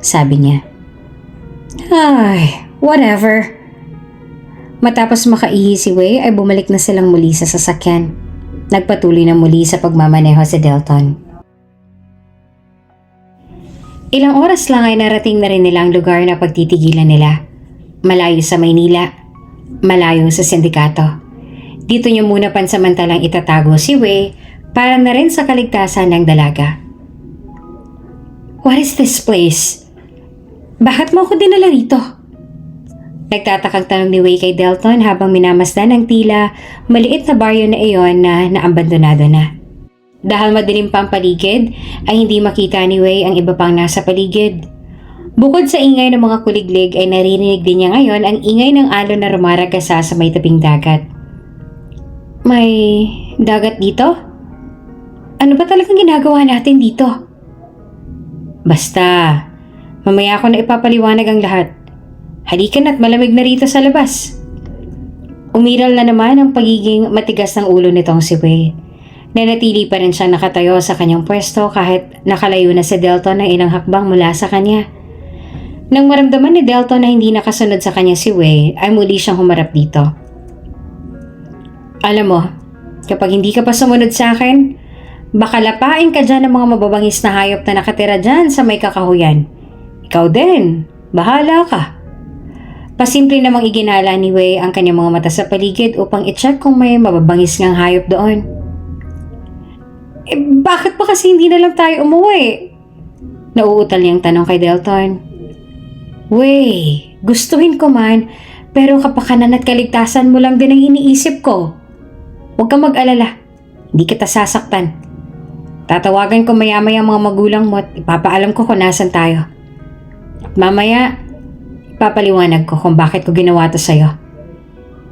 Speaker 1: Sabi niya. Ay, whatever. Matapos makaihi si Wei ay bumalik na silang muli sa sasakyan. Nagpatuloy na muli sa pagmamaneho si Delton. Ilang oras lang ay narating na rin nila ang lugar na pagtitigilan nila. Malayo sa Maynila, malayo sa sindikato. Dito niyo muna pansamantalang itatago si Wei para na rin sa kaligtasan ng dalaga. What is this place? Bakit mo ako dinala rito? Nagtatakang tanong ni Wei kay Delton habang minamasdan ang tila maliit na baryo na iyon na naabandonado na. Dahil madilim pa ang paligid, ay hindi makita ni Wei ang iba pang nasa paligid. Bukod sa ingay ng mga kuliglig ay naririnig din niya ngayon ang ingay ng alon na rumaragasa sa may tabing dagat. May dagat dito? Ano ba talagang ginagawa natin dito? Basta, mamaya ako na ipapaliwanag ang lahat. Halika na't malamig na rito sa labas. Umiral na naman ang pagiging matigas ng ulo nitong si Wei. Nanatili pa rin siya nakatayo sa kanyang pwesto kahit nakalayo na si Delton ng ilang hakbang mula sa kanya. Nang maramdaman ni Delton na hindi nakasunod sa kanya si Wei, ay muli siyang humarap dito. Alam mo, kapag hindi ka pa sumunod sa akin, baka lapain ka dyan ng mga mababangis na hayop na nakatira dyan sa may kakahuyan. Ikaw din, bahala ka. Pasimple namang iginala ni Wei ang kanyang mga mata sa paligid upang i-check kung may mababangis ngang hayop doon. Bakit pa kasi hindi na lang tayo umuwi? Nauutal niyang tanong kay Delton. Wei, gustuhin ko man, pero kapakanan at kaligtasan mo lang din ang iniisip ko. Huwag kang mag-alala, hindi kita sasaktan. Tatawagan ko maya-maya ang mga magulang mo at ipapaalam ko kung nasan tayo. At mamaya, ipapaliwanag ko kung bakit ko ginawa to sa'yo.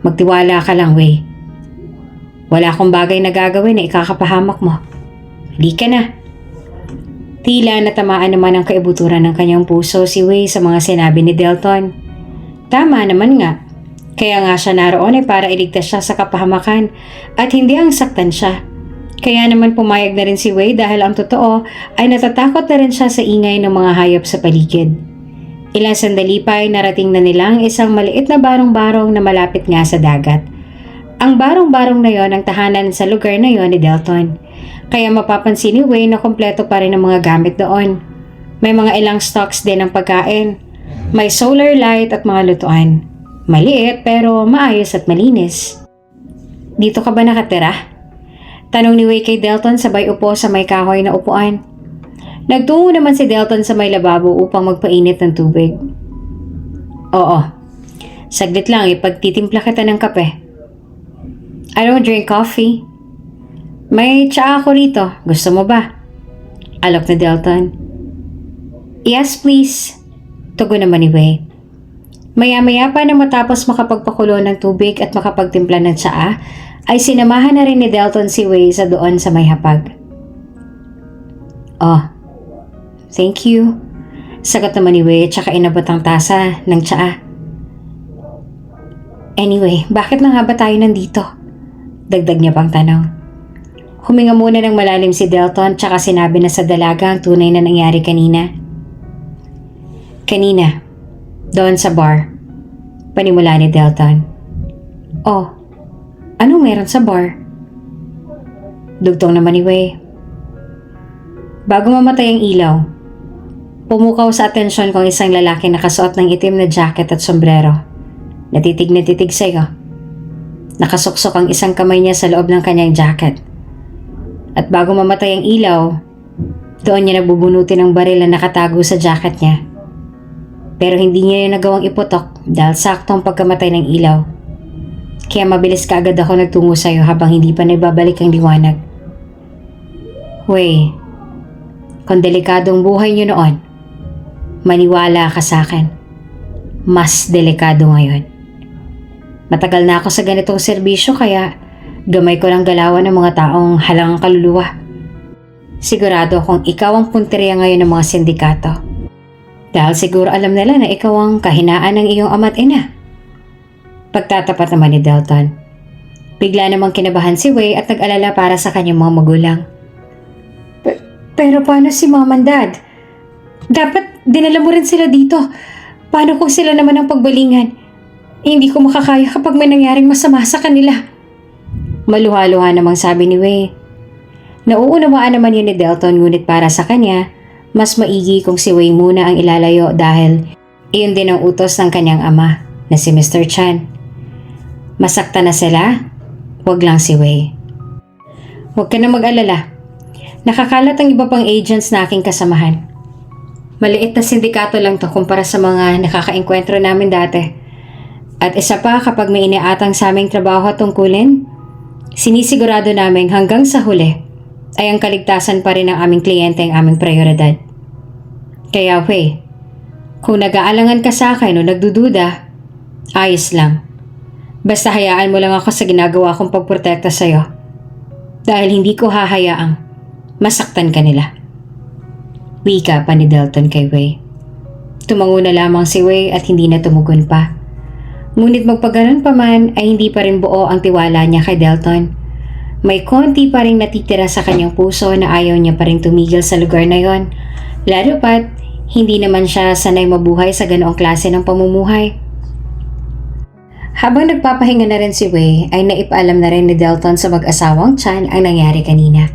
Speaker 1: Magtiwala ka lang, Wei. Wala akong bagay na gagawin na ikakapahamak mo. Halika na. Tila natamaan naman ang kaibuturan ng kanyang puso si Wei sa mga sinabi ni Delton. Tama naman nga. Kaya nga siya naroon ay para iligtas siya sa kapahamakan at hindi ang saktan siya. Kaya naman pumayag na rin si Wei dahil ang totoo ay natatakot na rin siya sa ingay ng mga hayop sa paligid. Ilang sandali pa ay narating na nila ang isang maliit na barong-barong na malapit nga sa dagat. Ang barong-barong na yon ang tahanan sa lugar na yon ni Delton. Kaya mapapansin ni Wei na kompleto pa rin ang mga gamit doon. May mga ilang stocks din ng pagkain. May solar light at mga lutuan. Maliit pero maayos at malinis. Dito ka ba nakatira? Tanong ni Wei kay Delton sabay upo sa may kahoy na upuan. Nagtungo naman si Delton sa may lababo upang magpainit ng tubig. Oo. Saglit lang ipagtitimpla kita ng kape. I don't drink coffee. May tsaa ako rito. Gusto mo ba? Alok ni Delton. Yes, please. Tugon naman ni Wei. Maya-maya pa na matapos makapagpakulo ng tubig at makapagtimpla ng tsaa, ay sinamahan na rin ni Delton si Wei sa doon sa may hapag. Oh, thank you. Sagot naman ni Wei tsaka inabot ang tasa ng tsaa. Anyway, bakit na nga ba tayo nandito? Dagdag niya pang tanong. Huminga muna ng malalim si Delton tsaka sinabi na sa dalaga ang tunay na nangyari kanina. Kanina, doon sa bar, panimula ni Delton. Oh, ano meron sa bar? Dugtong naman ni Wei. Bago mamatay ang ilaw, pumukaw sa atensyon ko ang isang lalaki nakasuot ng itim na jacket at sombrero. Natitig na titig sa'yo. Nakasuksok ang isang kamay niya sa loob ng kanyang jacket. At bago mamatay ang ilaw, doon niya nabubunutin ang baril na nakatago sa jacket niya. Pero hindi niya yung nagawang iputok dahil saktong pagkamatay ng ilaw. Kaya mabilis kaagad ako nagtungo sa'yo habang hindi pa naibabalik ang liwanag. Wei, kung delikadong buhay niyo noon, maniwala ka sa akin. Mas delikado ngayon. Matagal na ako sa ganitong serbisyo kaya gamay ko lang galawan ng mga taong halangang kaluluwa. Sigurado akong ikaw ang punteriya ngayon ng mga sindikato. Dahil siguro alam nila na ikaw ang kahinaan ng iyong ama't ina. Pagtatapat naman ni Delton. Bigla namang kinabahan si Wei at nag-alala para sa kanyang mga magulang. Pero paano si Mom and Dad? Dapat dinala mo rin sila dito. Paano kung sila naman ang pagbalingan? Hindi ko makakaya kapag may nangyaring masama sa kanila. Maluha-luha namang sabi ni Wei. Nauunawaan naman yun ni Delton, ngunit para sa kanya, mas maigi kung si Wei muna ang ilalayo dahil iyon din ang utos ng kanyang ama na si Mr. Chan. Masakta na sila? Huwag lang si Wei. Huwag ka na mag-alala. Nakakalat ang iba pang agents na aking kasamahan. Maliit na sindikato lang to kumpara sa mga nakakaengkwentro namin dati. At isa pa, kapag may iniatang sa aming trabaho at tungkulin, sinisigurado namin hanggang sa huli ay ang kaligtasan pa rin ng aming kliyente ang aming prioridad. Kaya Wei, kung nag-aalangan ka sa akin o nagdududa, ayos lang. Basta hayaan mo lang ako sa ginagawa kong pagprotekta sa'yo. Dahil hindi ko hahayaang masaktan ka nila. Wika pa ni Delton kay Wei. Tumango na lamang si Wei at hindi na tumugon pa. Ngunit magpaganon pa man ay hindi pa rin buo ang tiwala niya kay Delton. May konti pa rin natitira sa kanyang puso na ayaw niya pa rin tumigil sa lugar na yon. Lalo pat, hindi naman siya sanay mabuhay sa ganoong klase ng pamumuhay. Habang nagpapahinga na rin si Wei, ay naipaalam na rin ni Delton sa mag-asawang Chan ang nangyari kanina.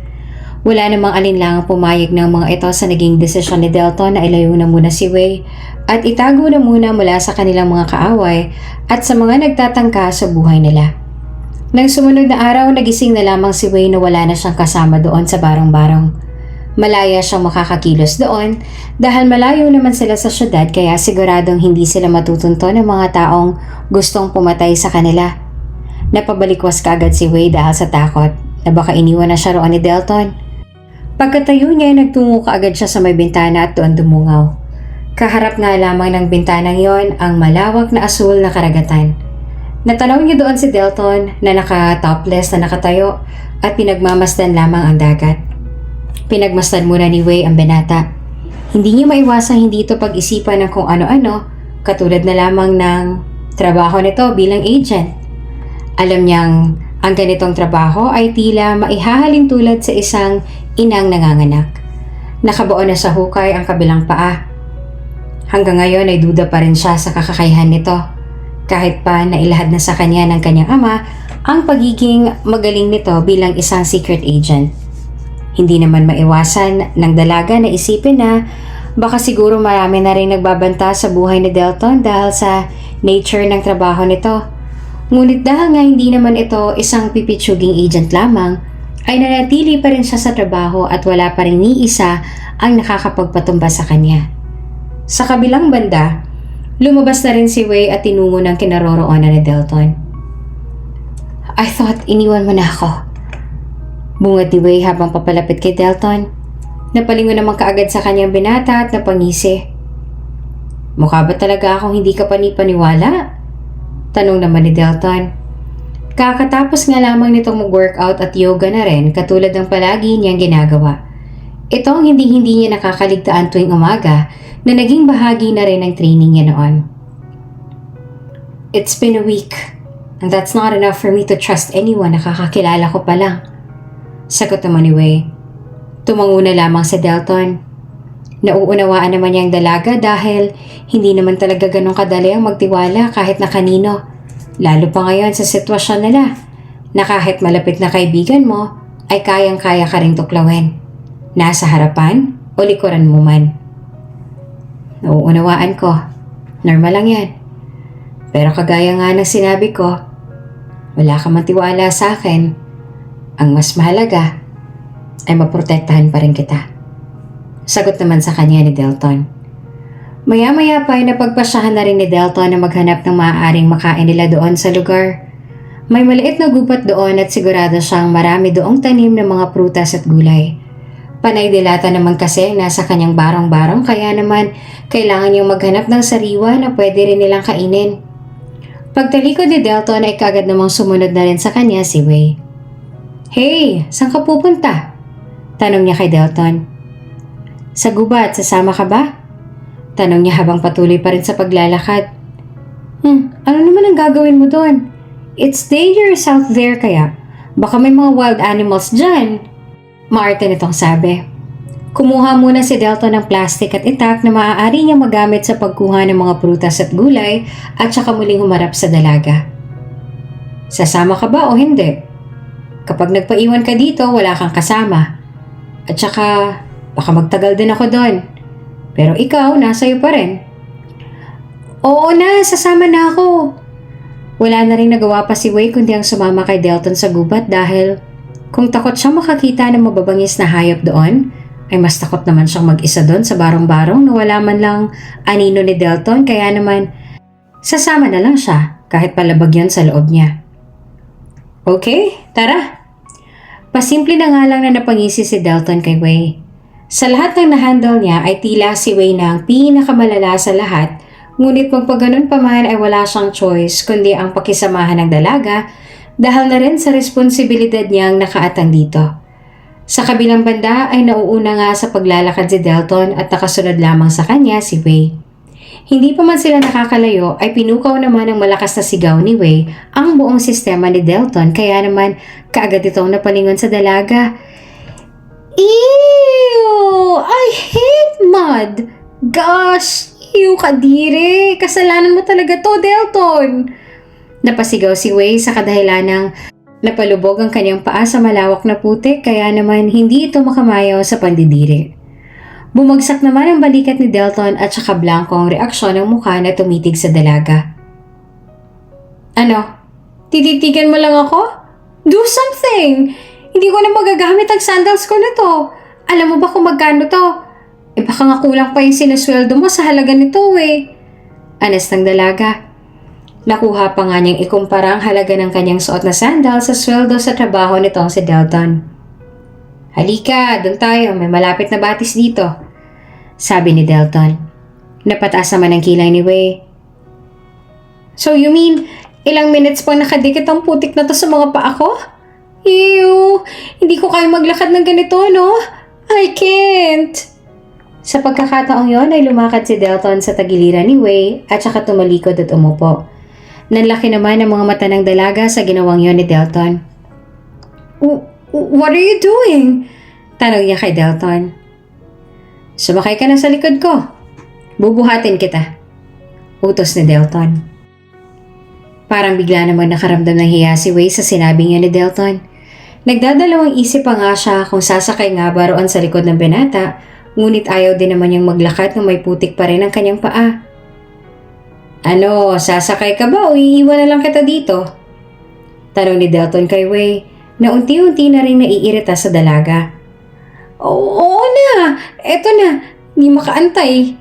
Speaker 1: Wala namang alinlangang pumayag ng mga ito sa naging desisyon ni Delton na ilayo na muna si Wei at itago na muna mula sa kanilang mga kaaway at sa mga nagtatangka sa buhay nila. Nang sumunod na araw, nagising na lamang si Wei na wala na siyang kasama doon sa barong-barong. Malaya siyang makakakilos doon dahil malayo naman sila sa syudad kaya siguradong hindi sila matutunto ng mga taong gustong pumatay sa kanila. Napabalikwas kaagad si Wei dahil sa takot na baka iniwan na siya roon ni Delton. Pagkatayo niya, nagtungo kaagad siya sa may bintana at doon dumungaw. Kaharap nga lamang ng bintanang yon ang malawak na asul na karagatan. Natanaw niya doon si Delton na naka-topless na nakatayo at pinagmamasdan lamang ang dagat. Pinagmasdan muna ni Wei ang binata. Hindi niya maiwasang hindi ito pag-isipan ng kung ano-ano, katulad na lamang ng trabaho nito bilang agent. Alam niyang ang ganitong trabaho ay tila maihahalin tulad sa isang inang nanganganak. Nakabuo na sa hukay ang kabilang paa. Hanggang ngayon ay duda pa rin siya sa kakakayahan nito. Kahit pa nailahad na sa kanya ng kanyang ama ang pagiging magaling nito bilang isang secret agent. Hindi naman maiwasan ng dalaga na isipin na baka siguro marami na rin nagbabanta sa buhay ni Delton dahil sa nature ng trabaho nito. Ngunit dahil nga hindi naman ito isang pipitsuging agent lamang, ay nanatili pa rin siya sa trabaho at wala pa rin ni isa ang nakakapagpatumba sa kanya. Sa kabilang banda, lumabas na rin si Wei at tinungo ng kinaroroonan ni Delton. I thought iniwan mo na ako. Bungad ni Wei habang papalapit kay Delton. Napalingon naman kaagad sa kanyang binata at napangisi. Mukha ba talaga akong hindi ka panipaniwala? Tanong naman ni Delton. Kakatapos nga lamang nitong mag-workout at yoga na rin katulad ng palagi niyang ginagawa. Ito ang hindi niya nakakaligtaan tuwing umaga na naging bahagi na rin ng training niya noon. It's been a week and that's not enough for me to trust anyone na kakakilala ko pa lang. Sagot naman ni Wei. Tumango na lamang si Delton. Nauunawaan naman niya ang dalaga dahil hindi naman talaga ganun kadali ang magtiwala kahit na kanino. Lalo pa ngayon sa sitwasyon nila na kahit malapit na kaibigan mo ay kayang-kaya ka ring tuklawin. Nasa harapan o likuran mo man. Nauunawaan ko. Normal lang yan. Pero kagaya nga ng sinabi ko, wala ka matiwala sa akin. Ang mas mahalaga ay maprotektahan pa rin kita. Sagot naman sa kanya ni Delton. Maya-maya pa ay napagpasyahan na rin ni Delton na maghanap ng maaaring makain nila doon sa lugar. May maliit na gubat doon at sigurado siyang marami doong tanim ng mga prutas at gulay. Panay dilata naman kasi nasa kanyang barong-barong kaya naman kailangan niyang maghanap ng sariwa na pwede rin nilang kainin. Pagtalikod ni Delton ay kagad namang sumunod na rin sa kanya si Wei. Hey, saan ka pupunta? Tanong niya kay Delton. Sa gubat, sasama ka ba? Tanong niya habang patuloy pa rin sa paglalakad. Ano naman ang gagawin mo doon? It's dangerous out there kaya. Baka may mga wild animals dyan. Maarte nitong sabi. Kumuha muna si Delton ng plastic at itak na maaari niyang magamit sa pagkuha ng mga prutas at gulay at saka muling humarap sa dalaga. Sasama ka ba o hindi? Kapag nagpaiwan ka dito, wala kang kasama. At saka, baka magtagal din ako doon. Pero ikaw, nasa iyo pa rin. Oo na, sasama na ako. Wala na rin nagawa pa si Wei kundi ang sumama kay Delton sa gubat dahil kung takot siya makakita ng mababangis na hayop doon, ay mas takot naman siyang mag-isa doon sa barong-barong na wala man lang anino ni Delton kaya naman sasama na lang siya kahit palabag yun sa loob niya. Okay, tara. Pasimple na nga lang na napangisi si Delton kay Wei. Sa lahat ng nahandle niya ay tila si Wei na ang pinakamalala sa lahat. Ngunit magpaganon pa man ay wala siyang choice kundi ang pakisamahan ng dalaga dahil na rin sa responsibilidad niyang nakaatang dito. Sa kabilang banda ay nauuna nga sa paglalakad si Delton at nakasunod lamang sa kanya si Wei. Hindi pa man sila nakakalayo ay pinukaw naman ng malakas na sigaw ni Wei ang buong sistema ni Delton kaya naman kaagad itong napalingon sa dalaga. Ew! I hate mud! Gosh! Ew, kadiri! Kasalanan mo talaga to, Delton! Napasigaw si Wei sa kadahilan ng napalubog ang kanyang paa sa malawak na putik kaya naman hindi ito makamayaw sa pandidiri. Bumagsak naman ang balikat ni Delton at saka blanco ang reaksyon ng mukha na tumitig sa dalaga. Ano? Tititigan mo lang ako? Do something! Hindi ko na magagamit ang sandals ko na to. Alam mo ba kung magkano to? Baka nga kulang pa yung sinasweldo mo sa halaga nito eh. Anas ng dalaga. Nakuha pa nga niyang ikumpara ang halaga ng kanyang suot na sandal sa sweldo sa trabaho nitong si Delton. Halika, doon tayo, may malapit na batis dito. Sabi ni Delton. Napataas naman ang kilay ni Wei. So you mean, ilang minutes pang nakadikit ang putik na to sa mga paa ko? Ew, hindi ko kaya maglakad ng ganito, no? I can't. Sa pagkakataong yon ay lumakad si Delton sa tagiliran ni Wei at saka tumalikod at umupo. Nanlaki naman ang mga mata ng dalaga sa ginawang yon ni Delton. What are you doing? Tanong niya kay Delton. Sumakay ka na sa likod ko. Bubuhatin kita. Utos ni Delton. Parang bigla namang nakaramdam ng hiya si Wei sa sinabi niya ni Delton. Nagdadalawang isip pa nga siya kung sasakay nga ba roon sa likod ng binata, ngunit ayaw din naman niyang maglakad nang may putik pa rin ang kanyang paa. Ano, sasakay ka ba o iiwan na lang kita dito? Tanong ni Delton kay Wei na unti-unti na rin naiirita sa dalaga. Oo na, eto na, hindi makaantay.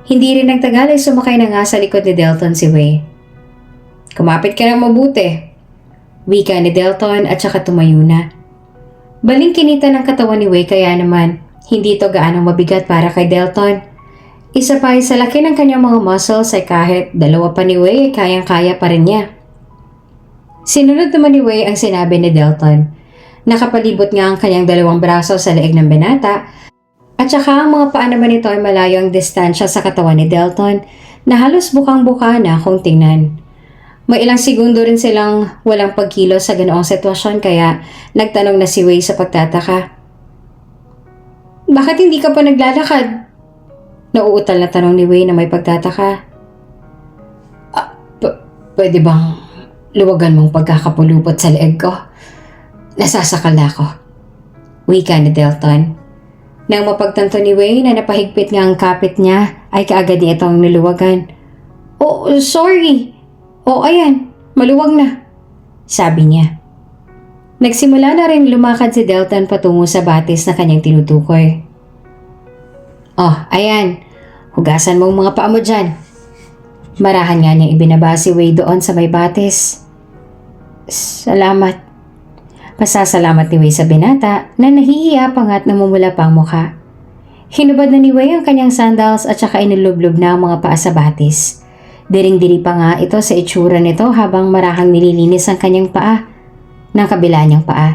Speaker 1: Hindi rin nagtagal ay sumakay na nga sa likod ni Delton si Wei. Kumapit ka na mabuti. Wika ni Delton at saka tumayo na. Balingkinita ng katawan ni Wei kaya naman hindi ito gaanong mabigat para kay Delton. Isa pa sa laki ng kanyang mga muscles ay kahit dalawa pa ni Wei ay kayang-kaya pa rin niya. Sinunod naman ni Wei ang sinabi ni Delton. Nakapalibot nga ang kanyang dalawang braso sa leeg ng binata at saka ang mga paa naman nito ay malayo ang distansya sa katawan ni Delton na halos bukang-buka na kung tingnan. May ilang segundo rin silang walang pagkilos sa ganoong sitwasyon kaya nagtanong na si Wei sa pagtataka. Bakit hindi ka pa naglalakad? Nauutal na tanong ni Wei na may pagtataka. Pwede bang luwagan mong pagkakapulupot sa leeg ko? Nasasakal na ako. Wika ni Delton. Nang mapagtanto ni Wei na napahigpit nga ang kapit niya ay kaagad niya itong niluwagan. Oh, sorry. Oh, ayan. Maluwag na. Sabi niya. Nagsimula na rin lumakad si Delton patungo sa batis na kanyang tinutukoy. Oh, ayan. Hugasan mo ang mga paa mo dyan. Marahan nga niyang ibinaba si Wei doon sa may batis. Salamat. Pasasalamat ni Wei sa binata na nahihiya pa nga at namumula pa ang mukha. Hinubad na ni Wei ang kanyang sandals at saka inilublob na ang mga paa sa batis. Diring-diri pa nga ito sa itsura nito habang marahang nililinis ang kanyang paa ng kabila niyang paa.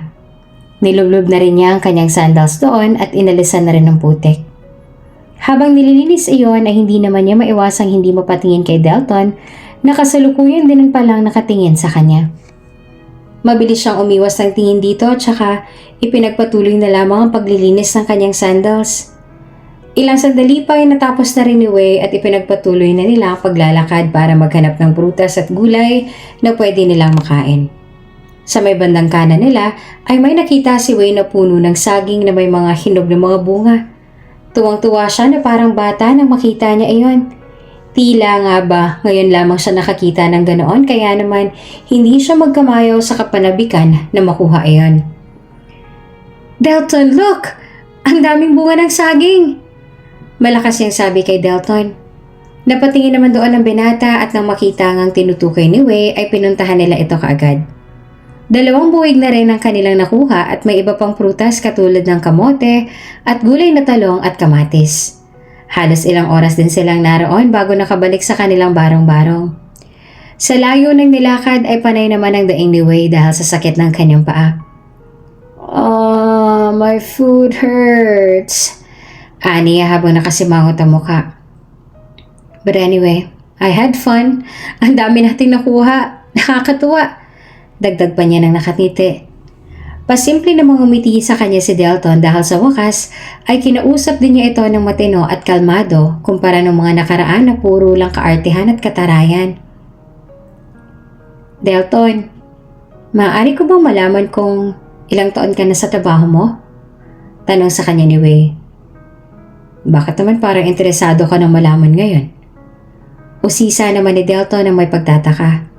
Speaker 1: Nilublob na rin niya ang kanyang sandals doon at inalisan na rin ng putik. Habang nililinis iyon ay hindi naman niya maiwasang hindi mapatingin kay Delton nakasalukuyan din palang nakatingin sa kanya. Mabilis siyang umiwas ng tingin dito tsaka ipinagpatuloy na lamang ang paglilinis ng kanyang sandals. Ilang sandali pa ay natapos na rin ni Wei at ipinagpatuloy na nila ang paglalakad para maghanap ng prutas at gulay na pwede nilang makain. Sa may bandang kanan nila ay may nakita si Wei na puno ng saging na may mga hinog na mga bunga. Tuwang-tuwa siya na parang bata nang makita niya iyon. Tila nga ba ngayon lamang siya nakakita ng ganoon kaya naman hindi siya magkamayaw sa kapanabikan na makuha iyon. "Delton, look! Ang daming bunga ng saging!" Malakas niyang sabi kay Delton. Napatingin naman doon ang binata at nang makita ngang tinutukoy ni Wei ay pinuntahan nila ito kaagad. 2 buwig na rin ang kanilang nakuha at may iba pang prutas katulad ng kamote at gulay na talong at kamatis. Halos ilang oras din silang naroon bago nakabalik sa kanilang barong-barong. Sa layo ng nilakad ay panay naman ang daing ni Wei dahil sa sakit ng kanyang paa. "Oh, my foot hurts," aniya habang nakasimangot ang muka. "But anyway, I had fun. Ang dami nating nakuha. Nakakatuwa." Dagdag pa niya ng nakatiti. Pasimple namang umiti sa kanya si Delton dahil sa wakas ay kinausap din niya ito ng matino at kalmado kumpara ng mga nakaraan na puro lang kaartehan at katarayan. "Delton, maaari ko bang malaman kung ilang taon ka na sa trabaho mo?" Tanong sa kanya ni Wei. "Bakit naman parang interesado ka nang malaman ngayon?" Usisa naman ni Delton na may pagtataka.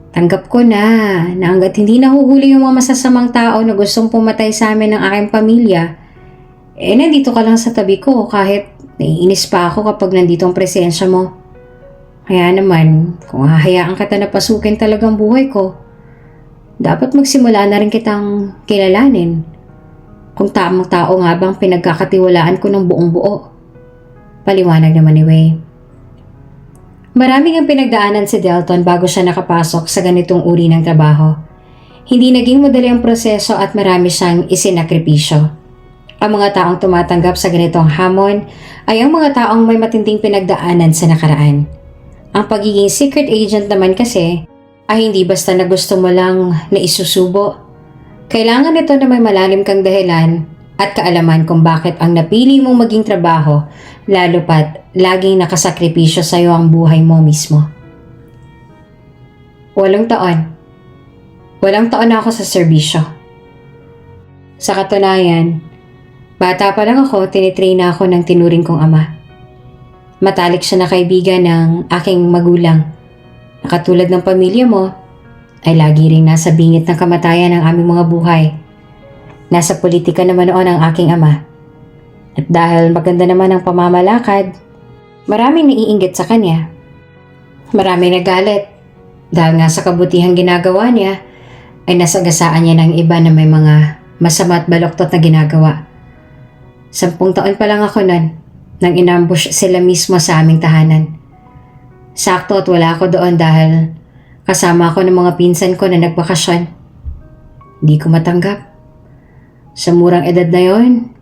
Speaker 1: "Tanggap ko na hanggat hindi nahuhuli yung mga masasamang tao na gustong pumatay sa amin ng aking pamilya, nandito ka lang sa tabi ko kahit naiinis pa ako kapag nandito ang presensya mo. Kaya naman, kung hahayaan ka na pasukin talagang buhay ko, dapat magsimula na rin kitang kilalanin. Kung tamang tao nga bang pinagkakatiwalaan ko ng buong buo." Paliwanag naman ni Wei. Maraming ang pinagdaanan si Delton bago siya nakapasok sa ganitong uri ng trabaho. Hindi naging madali ang proseso at marami siyang isinakripisyo. Ang mga taong tumatanggap sa ganitong hamon ay ang mga taong may matinding pinagdaanan sa nakaraan. Ang pagiging secret agent naman kasi ay hindi basta na gusto mo lang na isusubo. Kailangan ito na may malalim kang dahilan at kaalaman kung bakit ang napili mong maging trabaho, lalo pat laging nakasakripisyo sa iyo ang buhay mo mismo. 8 taon. 8 taon na ako sa serbisyo. Sa katunayan, bata pa lang ako, tinitrain na ako ng tinuring kong ama. Matalik siya na kaibigan ng aking magulang. Nakatulad ng pamilya mo, ay lagi ring nasa bingit ng kamatayan ng aming mga buhay. Nasa politika naman noon ang aking ama. At dahil maganda naman ang pamamalakad, maraming naiinggit sa kanya. Maraming nagalit dahil nga sa kabutihang ginagawa niya ay nasagasaan niya ng iba na may mga masama at baluktot na ginagawa. 10 taon pa lang ako nun nang inambush sila mismo sa aming tahanan. Sakto at wala ako doon dahil kasama ako ng mga pinsan ko na nagbakasyon. Di ko matanggap. Sa murang edad na yon,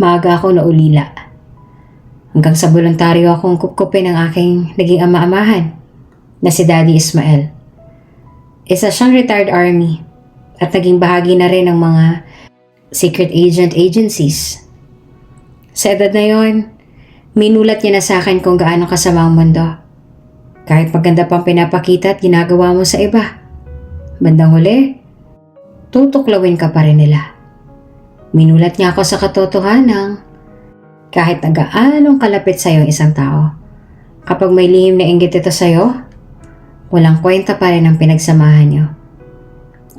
Speaker 1: maaga ako naulila. Hanggang sa voluntaryo akong kupkupin ng aking naging ama-amahan na si Daddy Ismael. Isa siyang retired army at naging bahagi na rin ng mga secret agent agencies. Sa edad na yon, minulat niya na sa akin kung gaano kasama ang mundo. Kahit maganda pang pinapakita at ginagawa mo sa iba, bandang huli, tutuklawin ka pa rin nila. Minulat niya ako sa katotohanan kahit na gaanong kalapit sa'yo ang isang tao. Kapag may lihim na inggit ito sa'yo, walang kwenta pa rin ang pinagsamahan niyo.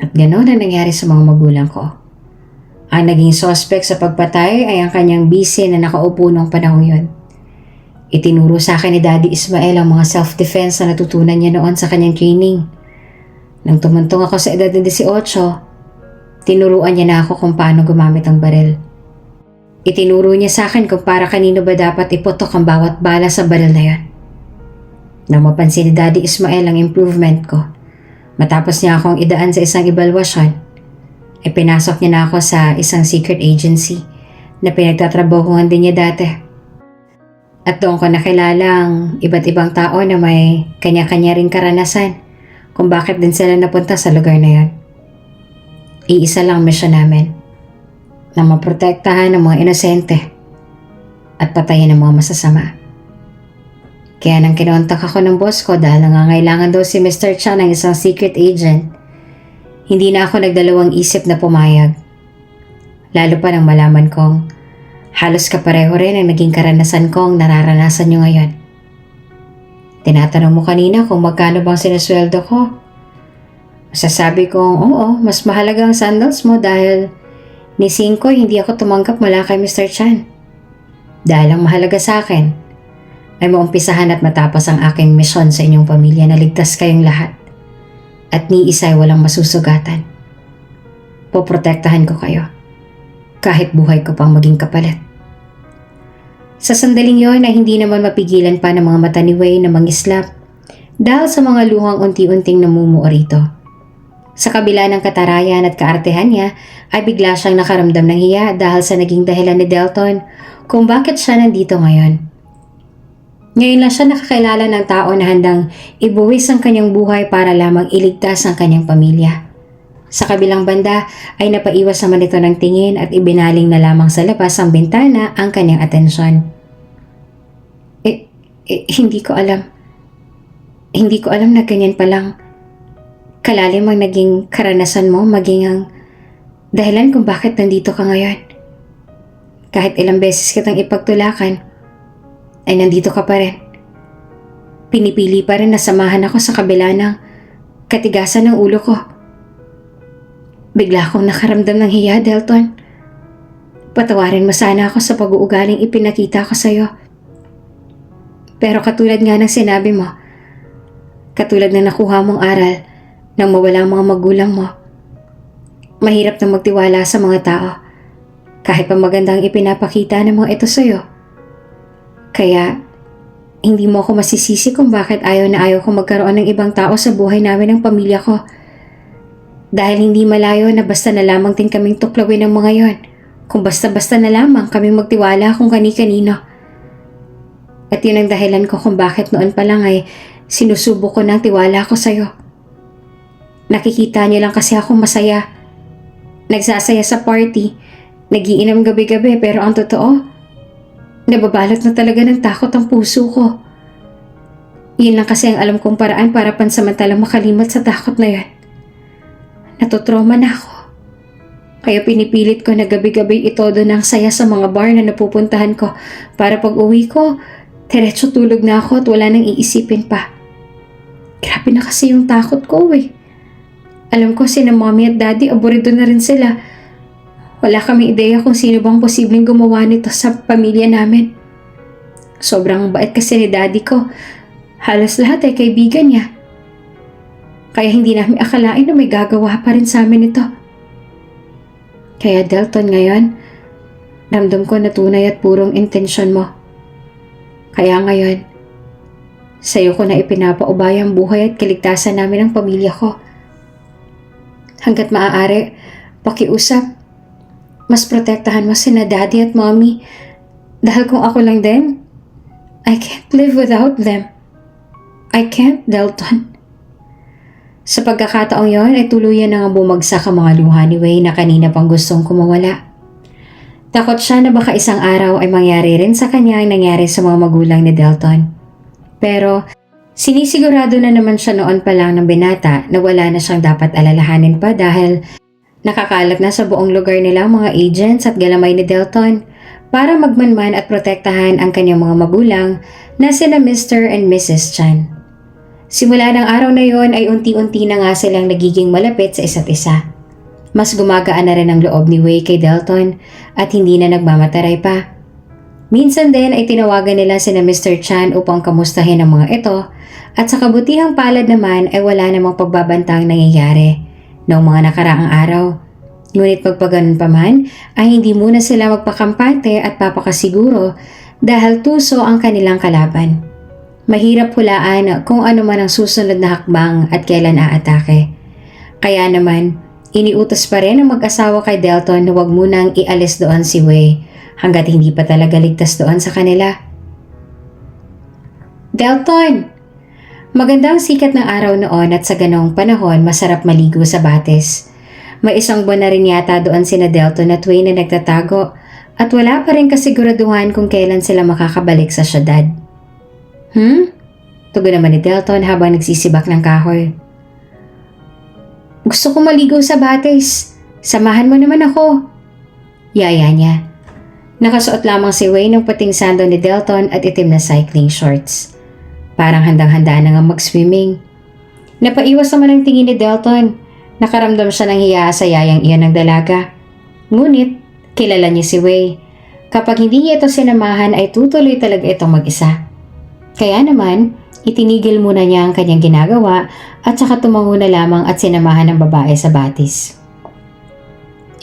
Speaker 1: At ganoon ang nangyari sa mga magulang ko. Ang naging suspect sa pagpatay ay ang kanyang bisi na nakaupo noong panahong yun. Itinuro sa akin ni Daddy Ismael ang mga self-defense na natutunan niya noon sa kanyang training. Nang tumuntong ako sa edad ng 18, tinuruan niya na ako kung paano gumamit ang baril. Itinuro niya sa akin kung para kanino ba dapat iputok ang bawat bala sa baril na yan. Nang mapansin ni Daddy Ismael ang improvement ko, matapos niya akong idaan sa isang ebalwasyon, ay pinasok niya na ako sa isang secret agency na pinagtatrabahuhan din niya dati. At doon ko nakilala ang iba't ibang tao na may kanya-kanya ring karanasan kung bakit din sila napunta sa lugar na yun. Iisa lang misyon namin, na maprotektahan ng mga inosente at patayin ng mga masasama. Kaya nang kinontak ako ng boss ko dahil nangangailangan daw si Mr. Chan ng isang secret agent, hindi na ako nagdalawang isip na pumayag. Lalo pa nang malaman kong halos kapareho rin ang naging karanasan kong nararanasan nyo ngayon. Tinatanong mo kanina kung magkano bang sinusweldo ko. Masasabi kong oo, mas mahalaga ang sandals mo dahil ni 5 hindi ako tumanggap mula kay Mr. Chan. Dahil ang mahalaga sa akin ay maumpisahan at matapos ang aking misyon sa inyong pamilya na ligtas kayong lahat at ni isa ay walang masusugatan. Poprotektahan ko kayo kahit buhay ko pang maging kapalit. Sa sandaling yon ay hindi naman mapigilan pa ng mga mata ni Wei na mangislap dahil sa mga luhang unti-unting namumuo rito. Sa kabila ng katarayan at kaartehan niya ay bigla siyang nakaramdam ng hiya dahil sa naging dahilan ni Delton kung bakit siya nandito ngayon. Ngayon lang siya nakakilala ng tao na handang ibuwis ang kanyang buhay para lamang iligtas ang kanyang pamilya. Sa kabilang banda ay napaiwas naman ito ng tingin at ibinaling na lamang sa labas ang bintana ang kanyang atensyon. Hindi ko alam. Hindi ko alam na ganyan palang kalalim ang naging karanasan mo maging ang dahilan kung bakit nandito ka ngayon. Kahit ilang beses kitang ipagtulakan, ay nandito ka pa rin. Pinipili pa rin na samahan ako sa kabila ng katigasan ng ulo ko. Bigla akong nakaramdam ng hiya, Delton. Patawarin mo sana ako sa pag-uugaling ipinakita ko sa'yo. Pero katulad nga ng sinabi mo, katulad na nakuha mong aral nang mawala ang mga magulang mo, mahirap na magtiwala sa mga tao kahit pa magandang ipinapakita ng mga ito sa'yo. Kaya, hindi mo ako masisisi kung bakit ayaw na ayaw ko magkaroon ng ibang tao sa buhay namin ng pamilya ko. Dahil hindi malayo na basta na lamang din kaming tuklawin ng mga yon, kung basta-basta na lamang kaming magtiwala kung kani-kanino. At yun ang dahilan ko kung bakit noon pa lang ay sinusubok ko ng tiwala ko sa'yo. Nakikita niyo lang kasi ako masaya. Nagsasaya sa party, nagiinom gabi-gabi pero ang totoo, nababalot na talaga ng takot ang puso ko. Yun lang kasi ang alam kong paraan para pansamantalang makalimot sa takot na yun. Natutroma na ako. Kaya pinipilit ko na gabi-gabi itodo ng saya sa mga bar na napupuntahan ko para pag uwi ko, diretso tulog na ako at wala nang iisipin pa. Grabe na kasi yung takot ko eh. Alam ko sina mommy at daddy, aburido na rin sila. Wala kaming ideya kung sino bang posibleng gumawa nito sa pamilya namin. Sobrang bait kasi ni daddy ko. Halos lahat ay kaibigan niya. Kaya hindi namin akalain na may gagawa pa rin sa amin ito. Kaya Delton ngayon, ramdam ko na tunay at purong intensyon mo. Kaya ngayon, sa'yo ko na ipinapaubaya ang buhay at kaligtasan namin ng pamilya ko. Hanggat maaari, pakiusap, mas protektahan mo sina daddy at mommy dahil kung ako lang din, I can't live without them. I can't, Delton. Sa pagkakataong yon ay tuluyan na nga bumagsak ang mga luha ni Wei na kanina pang gustong kumawala. Takot siya na baka isang araw ay mangyari rin sa kanya ang nangyari sa mga magulang ni Delton. Pero sinisigurado na naman siya noon pa lang ng binata na wala na siyang dapat alalahanin pa dahil nakakalat na sa buong lugar nila ang mga agents at galamay ni Delton para magmanman at protektahan ang kanyang mga magulang na sina Mr. and Mrs. Chan. Simula ng araw na yon ay unti-unti na nga silang nagiging malapit sa isa't isa. Mas gumagaan na rin ang loob ni Wei kay Delton at hindi na nagmamataray pa. Minsan din ay tinawagan nila sina Mr. Chan upang kamustahin ang mga ito at sa kabutihang palad naman ay wala namang pagbabantang nangyayari noong mga nakaraang araw. Ngunit pagpaganon pa man ay hindi muna sila magpakampante at papakasiguro dahil tuso ang kanilang kalaban. Mahirap hulaan kung ano man ang susunod na hakbang at kailan aatake. Kaya naman, iniutos pa rin ang mag-asawa kay Delton na huwag munang ialis doon si Wei hanggat hindi pa talaga ligtas doon sa kanila. Delton! Magandang sikat ng araw noon at sa ganong panahon masarap maligo sa batis. May isang buwan na rin yata doon sina Delton at Wayne na nagtatago at wala pa rin kasiguraduhan kung kailan sila makakabalik sa syudad. Tugon naman ni Delton habang nagsisibak ng kahoy. Gusto ko maligo sa batis. Samahan mo naman ako. Yaya niya. Nakasuot lamang si Wayne ng puting sando ni Delton at itim na cycling shorts. Parang handang-handa na nga mag-swimming. Napaiwas naman ang tingin ni Delton. Nakaramdam siya ng hiya sa yayang iyan ng dalaga. Ngunit, kilala niya si Wei. Kapag hindi niya ito sinamahan ay tutuloy talaga itong mag-isa. Kaya naman, itinigil muna niya ang kanyang ginagawa at saka tumango na lamang at sinamahan ng babae sa batis.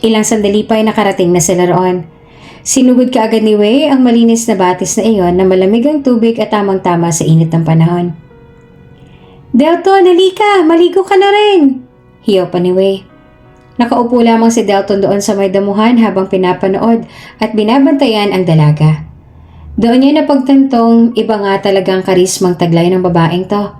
Speaker 1: Ilang sandali pa ay nakarating na sila roon. Sinugod kaagad ni Wei ang malinis na batis na iyon na malamig ang tubig at tamang-tama sa init ng panahon. Delton, halika! Maligo ka na rin! Hiyaw pa ni Wei. Nakaupo lamang si Delton doon sa may damuhan habang pinapanood at binabantayan ang dalaga. Doon niya napagtantong iba nga talagang karismang taglay ng babaeng to.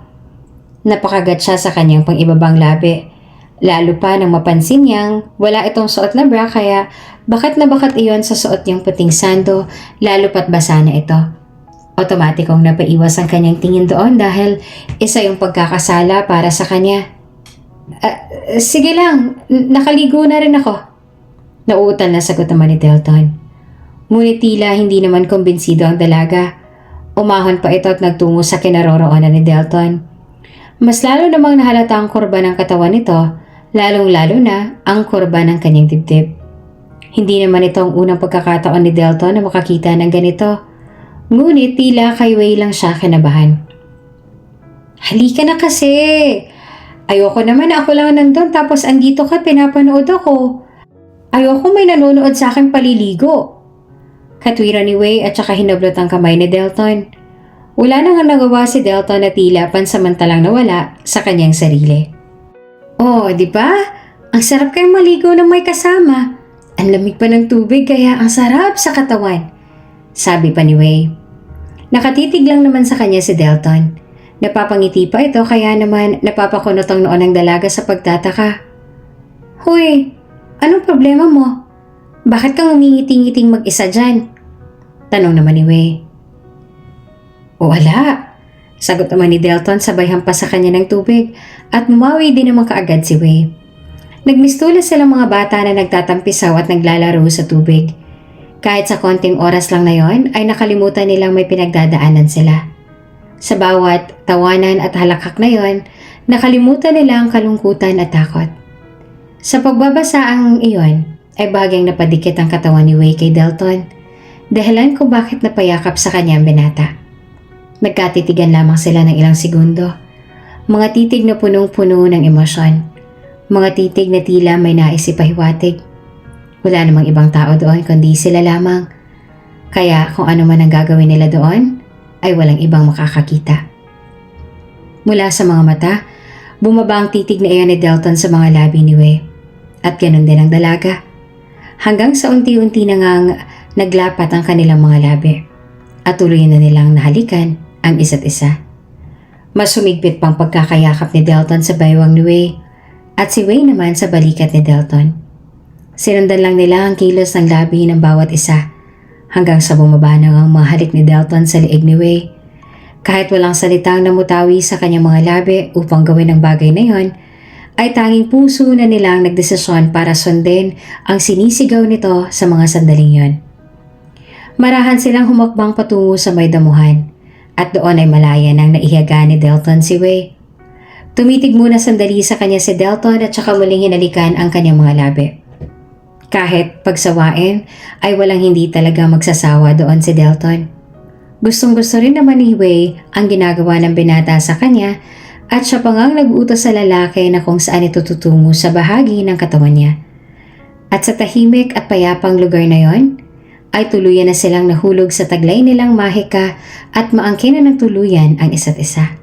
Speaker 1: Napakagat siya sa kanyang pang-ibabang labi. Lalo pa nang mapansin niyang wala itong suot na bra kaya bakat na bakat iyon sa suot niyang puting sando lalo pat basa na ito. Otomatikong napaiwas ang kanyang tingin doon dahil isa yung pagkakasala para sa kanya. Sige lang, nakaligo na rin ako. Nauutal na sagot naman ni Delton. Ngunit tila hindi naman kumbinsido ang dalaga. Umahon pa ito at nagtungo sa kinaroroonan ni Delton. Mas lalo namang nahalata ang kurba ng katawan nito, lalong-lalo na ang kurba ng kanyang dibdib. Hindi naman ito ang unang pagkakataon ni Delton na makakita ng ganito. Ngunit tila kay Wei lang siya kinabahan. Halika na kasi! Ayoko naman na ako lang nandun tapos andito ka pinapanood ako. Ayoko may nanonood sa akin paliligo. Katwiran ni Wei at saka hinablot ang kamay ni Delton. Wala nang nagawa si Delton na tila pansamantalang nawala sa kanyang sarili. Oh, di ba? Ang sarap kayong maligo ng may kasama. Ang lamig pa ng tubig kaya ang sarap sa katawan. Sabi pa ni Wei. Nakatitig lang naman sa kanya si Delton. Napapangiti pa ito kaya naman napapakunot ang noon ng dalaga sa pagtataka. Hoy, anong problema mo? Bakit kang umingiti-ngiting mag-isa dyan? Tanong naman ni Wei. Wala. Sagot naman ni Delton sabay hampas sa kanya ng tubig at mumawi din naman kaagad si Wei. Nagmistula silang mga bata na nagtatampisaw at naglalaro sa tubig. Kahit sa konting oras lang na yon ay nakalimutan nilang may pinagdadaanan sila. Sa bawat tawanan at halakak na yon, nakalimutan nila ang kalungkutan at takot. Sa pagbabasa ang iyon ay bahagyang napadikit ang katawan ni Wei kay Delton, dahilan kung bakit napayakap sa kanya ang binata. Nagkatitigan lamang sila ng ilang segundo. Mga titig na punong-puno ng emosyon. Mga titig na tila may nais ipahiwatig. Wala namang ibang tao doon kundi sila lamang. Kaya kung ano man ang gagawin nila doon, ay walang ibang makakakita. Mula sa mga mata, bumaba ang titig na iyon ni Delton sa mga labi ni Wei. At ganun din ang dalaga. Hanggang sa unti-unti na ngang naglapat ang kanilang mga labi. At tuloy na nilang nahalikan ang isa't isa. Mas humigpit pang pagkakayakap ni Delton sa baywang ni Wei at si Wei naman sa balikat ni Delton. Sinundan lang nila ang kilos ng labi ng bawat isa hanggang sa bumaba na ang mga halik ni Delton sa liig ni Wei. Kahit walang salitang namutawi sa kanyang mga labi upang gawin ang bagay na yon, ay tanging puso na nilang nagdesisyon para sundin ang sinisigaw nito sa mga sandaling yon. Marahan silang humakbang patungo sa may damuhan at doon ay malaya nang naihiyaga ni Delton si Wei. Tumitig muna sandali sa kanya si Delton at saka muling hinalikan ang kanyang mga labi. Kahit pagsawain ay walang hindi talaga magsasawa doon si Delton. Gustong-gusto rin naman ni Wei ang ginagawa ng binata sa kanya at siya pa ngang nag-uutos sa lalaki na kung saan ito tutungo sa bahagi ng katawan niya. At sa tahimik at payapang lugar na yon, ay tuluyan na silang nahulog sa taglay nilang mahika at maangkin na ng tuluyan ang isa't isa.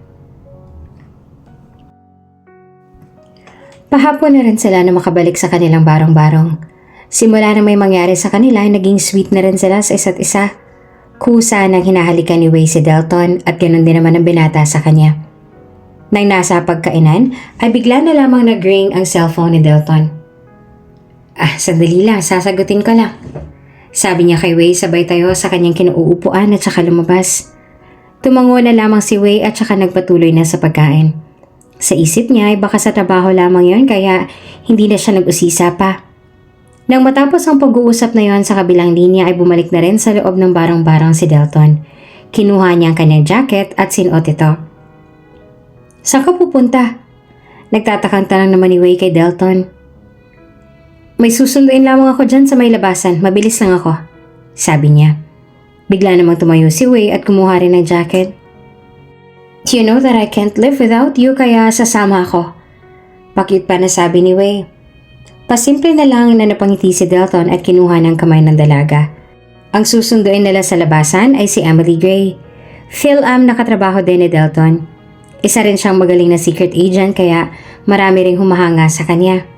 Speaker 1: Pahapon na rin sila na makabalik sa kanilang barong-barong. Simula na may mangyari sa kanila, naging sweet na rin sila sa isa't isa. Kusa nang hinahalikan ni Wei si Delton at ganoon din naman ang binata sa kanya. Nang nasa pagkainan ay bigla na lamang nag-ring ang cellphone ni Delton. Sandali lang, sasagutin ko lang. Sabi niya kay Wei sabay tayo sa kanyang kinuupuan at saka lumabas. Tumango na lamang si Wei at saka nagpatuloy na sa pagkain. Sa isip niya ay baka sa trabaho lamang yon kaya hindi na siya nag-usisa pa. Nang matapos ang pag-uusap na yon sa kabilang linya ay bumalik na rin sa loob ng barang-barang si Delton. Kinuha niya ang kanyang jacket at sinuot ito. Saan ka pupunta? Nagtatakang tanong naman ni Wei kay Delton. May susunduin lamang ako dyan sa may labasan, mabilis lang ako, sabi niya. Bigla namang tumayo si Wei at kumuha rin ng jacket. You know that I can't live without you kaya sasama ako. Pakyut pa na sabi ni Wei. Pasimple na lang na napangiti si Delton at kinuha ng kamay ng dalaga. Ang susunduin nila sa labasan ay si Emily Gray. Phil-am nakatrabaho din ni Delton. Isa rin siyang magaling na secret agent kaya marami ring humahanga sa kanya.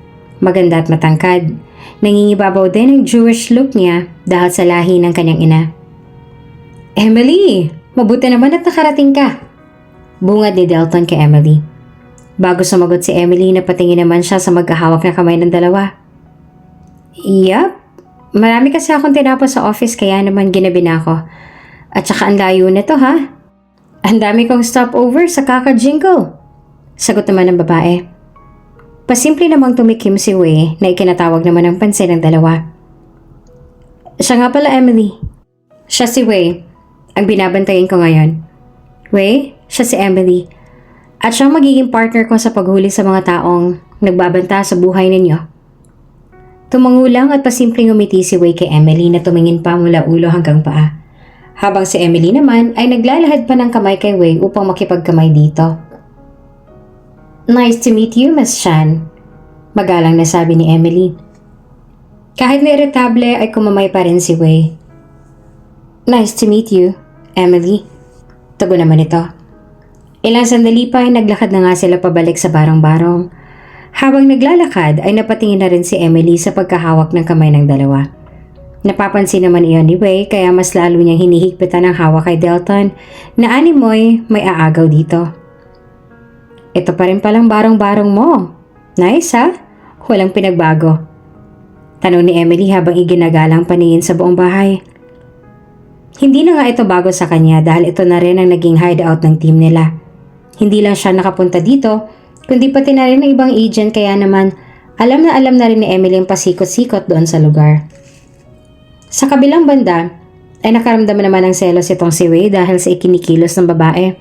Speaker 1: Maganda at matangkad. Nangingibabaw din ang Jewish look niya dahil sa lahi ng kanyang ina. Emily, mabuti naman at nakarating ka. Bungad ni Delton kay Emily. Bago sumagot si Emily, napatingin naman siya sa magkahawak na kamay ng dalawa. Yup, marami kasi akong tinapos sa office kaya naman ginabi na ako. At saka ang layo nito ha. Ang dami kong stopover sa kaka-jingle. Sagot naman ng babae. Pasimple namang tumikim si Wei na ikinatawag naman ng pansin ng dalawa. Siya nga pala Emily. Siya si Wei, ang binabantayin ko ngayon. Wei, siya si Emily. At siyang magiging partner ko sa paghuli sa mga taong nagbabanta sa buhay ninyo. Tumango lang at pasimpleng umiti si Wei kay Emily na tumingin pa mula ulo hanggang paa. Habang si Emily naman ay naglalahad pa ng kamay kay Wei upang makipagkamay dito. Nice to meet you, Miss Chan. Magalang na sabi ni Emily. Kahit na irritable ay kumamay pa rin si Wei. Nice to meet you, Emily. Tugon naman ito. Ilang sandali pa ay naglakad na nga sila pabalik sa barong-barong. Habang naglalakad ay napatingin na rin si Emily sa pagkahawak ng kamay ng dalawa. Napapansin naman iyon ni Wei kaya mas lalo niyang hinihigpitan ang hawak kay Delton na animoy may aagaw dito. Ito pa rin palang barong-barong mo. Nice ha? Walang pinagbago. Tanong ni Emily habang iginagalang paningin sa buong bahay. Hindi na nga ito bago sa kanya dahil ito na rin ang naging hideout ng team nila. Hindi lang siya nakapunta dito, kundi pati na rin ng ibang agent kaya naman alam na rin ni Emily ang pasikot-sikot doon sa lugar. Sa kabilang banda, ay nakaramdam naman ng selos itong si Wei dahil sa ikinikilos ng babae.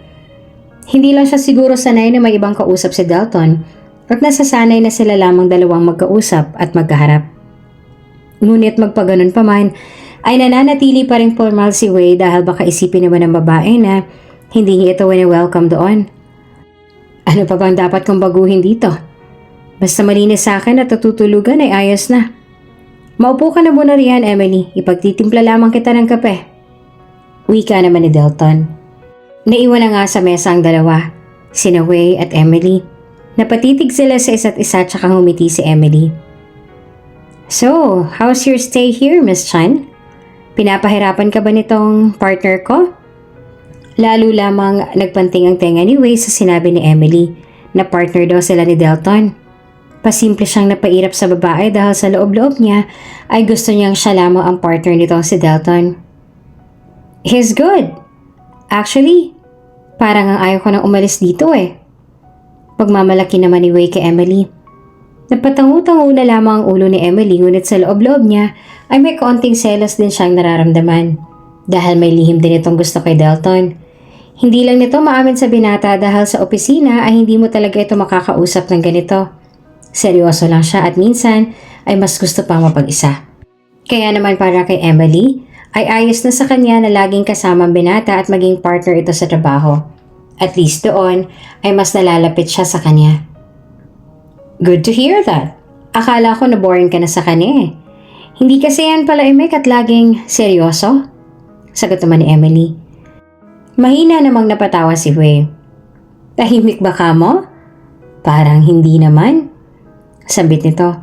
Speaker 1: Hindi lang siya siguro sanay na may ibang kausap si Delton at nasasanay na sila lamang dalawang magkausap at magkaharap. Ngunit magpaganon pa man, ay nananatili pa rin formal si Wei dahil baka isipin naman ng babae na hindi niya ito wini-welcome doon. Ano pa bang dapat kong baguhin dito? Basta malinis sa akin at tutulugan ay ayos na. Maupo ka na muna riyan, Emily. Ipagtitimpla lamang kita ng kape. Wika naman ni Delton. Naiwan na nga sa mesa ang dalawa, sina Wei at Emily. Napatitig sila sa isa't isa at saka ngumiti si Emily. So, how's your stay here, Miss Chan? Pinapahirapan ka ba nitong partner ko? Lalo lamang nagpanting ang tenga ni Wei sa sinabi ni Emily na partner daw sila ni Delton. Pasimple siyang napairap sa babae dahil sa loob-loob niya ay gusto niyang siya lamang ang partner nitong si Delton. He's good. Actually, parang ang ayaw ko nang umalis dito eh. Pagmamalaki naman ni Wei kay Emily. Napatango-tango na lamang ang ulo ni Emily ngunit sa loob-loob niya ay may kaunting selos din siyang nararamdaman dahil may lihim din itong gusto kay Delton. Hindi lang nito maamin sa binata dahil sa opisina ay hindi mo talaga ito makakausap ng ganito. Seryoso lang siya at minsan ay mas gusto pang mapag-isa. Kaya naman para kay Emily ay ayos na sa kanya na laging kasama ang binata at maging partner ito sa trabaho. At least doon ay mas nalalapit siya sa kanya. Good to hear that. Akala ko na boring ka na sa kanya eh. Hindi kasi yan pala imek at laging seryoso? Sagot naman ni Emily. Mahina namang napatawa si Wei. Tahimik ba ka mo? Parang hindi naman. Sambit nito.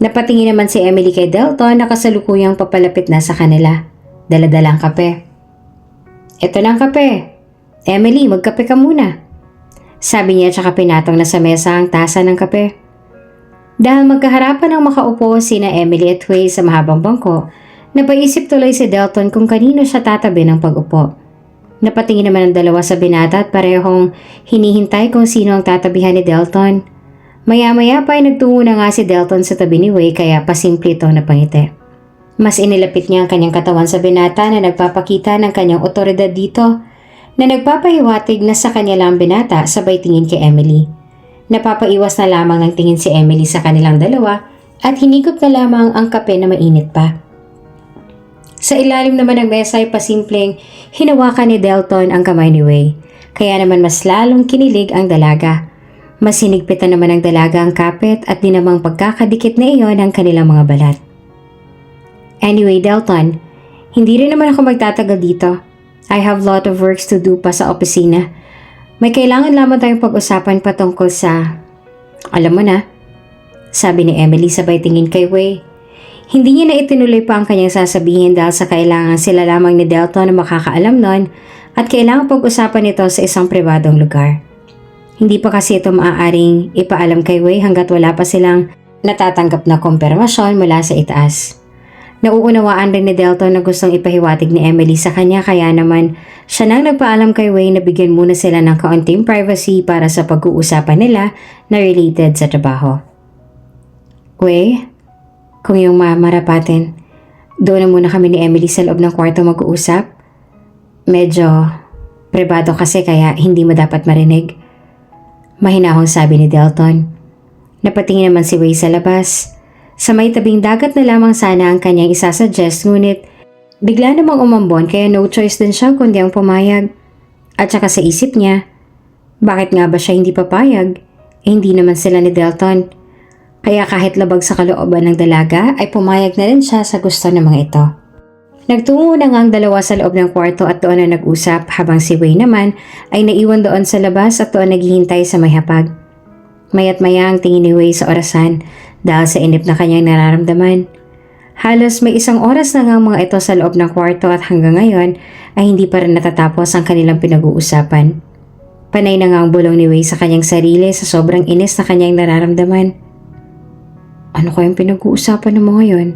Speaker 1: Napatingin naman si Emily kay Delton na kasalukuyang papalapit na sa kanila. Daladalang kape. Ito na ang kape. Emily, magkape ka muna. Sabi niya tsaka pinatong na sa mesa ang tasa ng kape. Dahil magkaharapan ang makaupo sina Emily at Wei sa mahabang bangko, napaisip tuloy si Delton kung kanino siya tatabi ng pag-upo. Napatingin naman ang dalawa sa binata at parehong hinihintay kung sino ang tatabihan ni Delton. Maya-maya pa ay nagtungo na nga si Delton sa tabi ni Wei kaya pasimple ito na pangiti. Mas inilapit niya ang kanyang katawan sa binata na nagpapakita ng kanyang otoridad dito na nagpapahiwatig na sa kanya lang binata sabay tingin kay Emily. Napapaiwas na lamang ng tingin si Emily sa kanilang dalawa at hinigop na lamang ang kape na mainit pa. Sa ilalim naman ng mesa ay pasimpleng hinawakan ni Delton ang kamay ni Wei, kaya naman mas lalong kinilig ang dalaga. Mas hinigpitan naman ng dalaga ang kapit at di namang pagkakadikit na iyon ang kanilang mga balat. Anyway, Delton, hindi rin naman ako magtatagal dito. I have lot of works to do pa sa opisina. May kailangan lamang tayong pag-usapan patungkol sa... Alam mo na, sabi ni Emily sabay tingin kay Wei. Hindi niya na itinuloy pa ang kanyang sasabihin dahil sa kailangan sila lamang ni Delton na makakaalam nun at kailangan pag-usapan ito sa isang pribadong lugar. Hindi pa kasi ito maaaring ipaalam kay Wei hanggat wala pa silang natatanggap na kumpirmasyon mula sa itaas. Nauunawaan rin ni Delton na gustong ipahiwatig ni Emily sa kanya kaya naman siya nang nagpaalam kay Wei na bigyan muna sila ng kaunting privacy para sa pag-uusapan nila na related sa trabaho. Wei, kung iyong mamarapatin, doon na muna kami ni Emily sa loob ng kwarto mag-uusap. Medyo pribado kasi kaya hindi mo dapat marinig. Mahinahong sabi ni Delton. Napatingin naman si Wei sa labas. Sa may tabing dagat na lamang sana ang kanyang isasuggest ngunit bigla namang umambon kaya no choice din siya kundi ang pumayag. At saka sa isip niya, bakit nga ba siya hindi papayag? Hindi naman sila ni Delton. Kaya kahit labag sa kalooban ng dalaga ay pumayag na rin siya sa gusto ng mga ito. Nagtungo na nga ang dalawa sa loob ng kwarto at doon na nag-usap habang si Wei naman ay naiwan doon sa labas at doon naghihintay sa may hapag. Mayat maya ang tingin ni Wei sa orasan dahil sa inip na kanyang nararamdaman. Halos may 1 oras na nga ang mga ito sa loob ng kwarto at hanggang ngayon ay hindi pa rin natatapos ang kanilang pinag-uusapan. Panay na nga ang bulong ni Wei sa kanyang sarili sa sobrang inis na kanyang nararamdaman. Ano kayang pinag-uusapan ng mga yon?